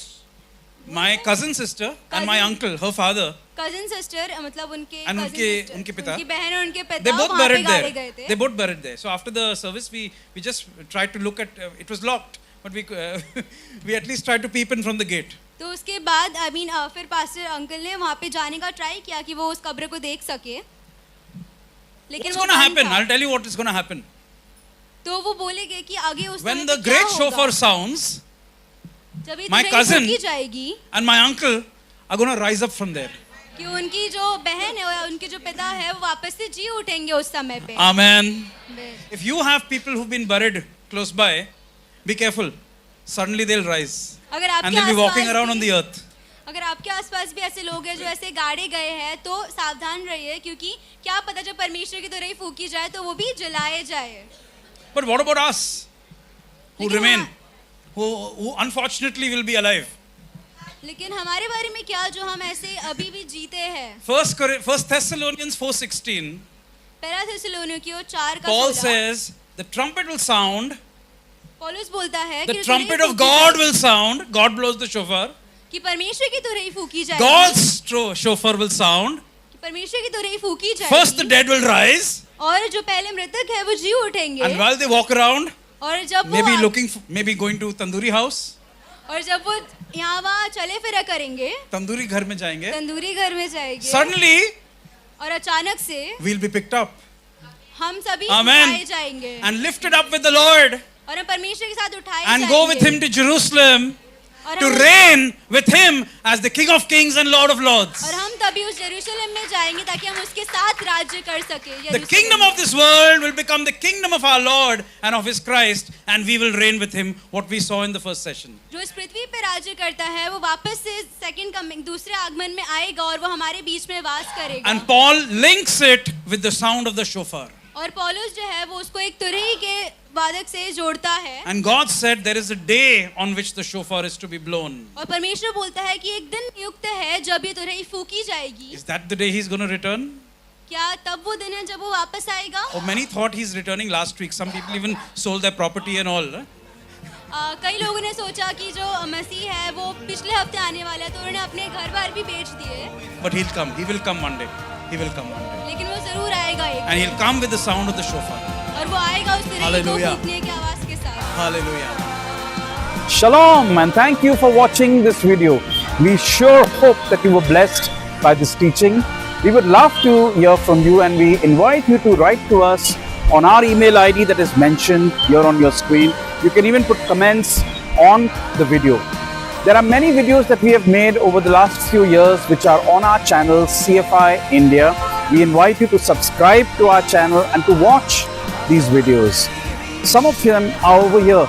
B: My cousin sister and my uncle, her father,
C: cousin sister मतलब उनके
B: and
C: cousin sister,
B: उनके पिता,
C: उनकी बहन और उनके पिता
B: they both
C: वहाँ पे
B: buried
C: गाड़े
B: there.
C: गए थे
B: They both buried there. So after the service, we just tried to look at. It was locked, but we at least tried to peep in from the gate.
C: तो उसके बाद फिर pastor uncle ने वहाँ पे जाने का ट्राई किया कि वो उस कब्र को देख सके लेकिन
B: What's
C: वो
B: going to
C: बंद
B: happen?
C: था।
B: I'll tell you what is going to happen.
C: तो वो बोले गए कि आगे उस
B: When
C: समय
B: the
C: पे क्या
B: great
C: होगा?
B: shofar sounds,
C: जब ये
B: my
C: तुरही
B: cousin
C: फूंकी जाएगी
B: and my uncle are going to rise up from there.
C: कि उनकी जो बहन है और उनके जो पिता है वो वापस से जी उठेंगे उस समय पे
B: Amen. If you have people who've been buried close by, be careful. Suddenly they'll rise
C: अगर
B: and
C: आपके
B: they'll be walking
C: आसपास
B: around on
C: भी-
B: the earth.
C: अगर आपके आसपास भी ऐसे लोग हैं जो ऐसे गाड़े गए हैं तो सावधान रहिए क्योंकि क्या पता जब परमेश्वर की तुरही फूकी जाए तो वो भी जलाए जाए
B: But what about us who
C: लेकिन
B: remain,
C: हाँ-
B: who unfortunately will be alive?
C: लेकिन हमारे बारे में क्या जो हम ऐसे अभी भी जीते हैं
B: First Thessalonians 4:16,
C: पहला थिस्सलुनीकियों 4 का
B: Paul
C: 16
B: says, the trumpet will sound,
C: पौलुस बोलता है
B: the
C: कि
B: trumpet
C: तुरही
B: of
C: फूकी
B: God
C: जाए-
B: will sound, God blows the shofar,
C: कि परमेश्वर की तुरही फूकी जाएगी
B: God's shofar will sound,
C: कि परमेश्वर की तुरही फूकी
B: first the
C: जाएगी
B: dead will rise,
C: और जो पहले मृतक है वो जी उठेंगे
B: and while they walk around,
C: और जब वो
B: maybe going to tandoori house,
C: और जब वो यहाँ वहाँ चले फिरा करेंगे
B: तंदूरी घर में जाएंगे,
C: तंदूरी घर में जाएंगे
B: suddenly
C: और अचानक से
B: we'll be picked up
C: हम सभी
B: Amen.
C: उठाए जाएंगे
B: and lifted up with the Lord
C: और हम परमेश्वर के साथ उठाए
B: and
C: जाएंगे
B: go with him to Jerusalem
C: और
B: to
C: हम
B: reign with him as the King of Kings and Lord of Lords.
C: और हम तभी उस यरूशलेम में जाएंगे ताकि हम उसके साथ राज्य कर सके
B: The kingdom of this world will become the kingdom of our Lord and of his Christ, and we will reign with him, what we saw in the first session.
C: जो इस पृथ्वी पे राज्य करता है वो वापस से सेकंड कमिंग दूसरे आगमन में आएगा और वो हमारे बीच में वास करेगा
B: And Paul links it with the sound of the shofar.
C: और पौलुस जो है वो उसको एक तुरही के वादक से जोड़ता है
B: And God said there is a day on which the shofar is to be blown.
C: और परमेश्वर बोलता है कि एक दिन नियुक्त है जब ये तुरही फूकी जाएगी
B: Is that the day he's going to return?
C: क्या तब वो दिन है जब वो वापस आएगा
B: Oh, many thought he's returning last week. Some people even sold their property and all.
C: कई लोगों ने सोचा कि जो मसीह है वो पिछले हफ्ते आने वाला है तो उन्होंने अपने घर बार भी बेच दिए
B: But he'll come. He will come one day. He will come one day.
C: लेकिन वो जरूर आएगा एक
B: And he'll come with the sound of the shofar.
C: और वो आएगा उस तुरही को
B: Hallelujah.
C: फूकने की आवाज के साथ
B: Hallelujah.
D: Shalom and thank you for watching this video. We sure hope that you were blessed by this teaching. We would love to hear from you and we invite you to write to us on our email ID that is mentioned here on your screen. You can even put comments on the video. There are many videos that we have made over the last few years which are on our channel CFI India. We invite you to subscribe to our channel and to watch these videos. Some of them are over here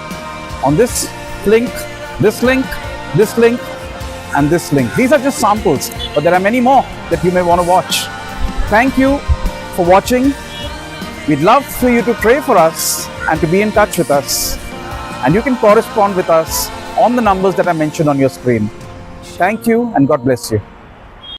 D: on this link, this link, this link, and this link. These are just samples, but there are many more that you may want to watch. Thank you for watching. We'd love for you to pray for us and to be in touch with us. And you can correspond with us on the numbers that are mentioned on your screen. Thank you and God bless you.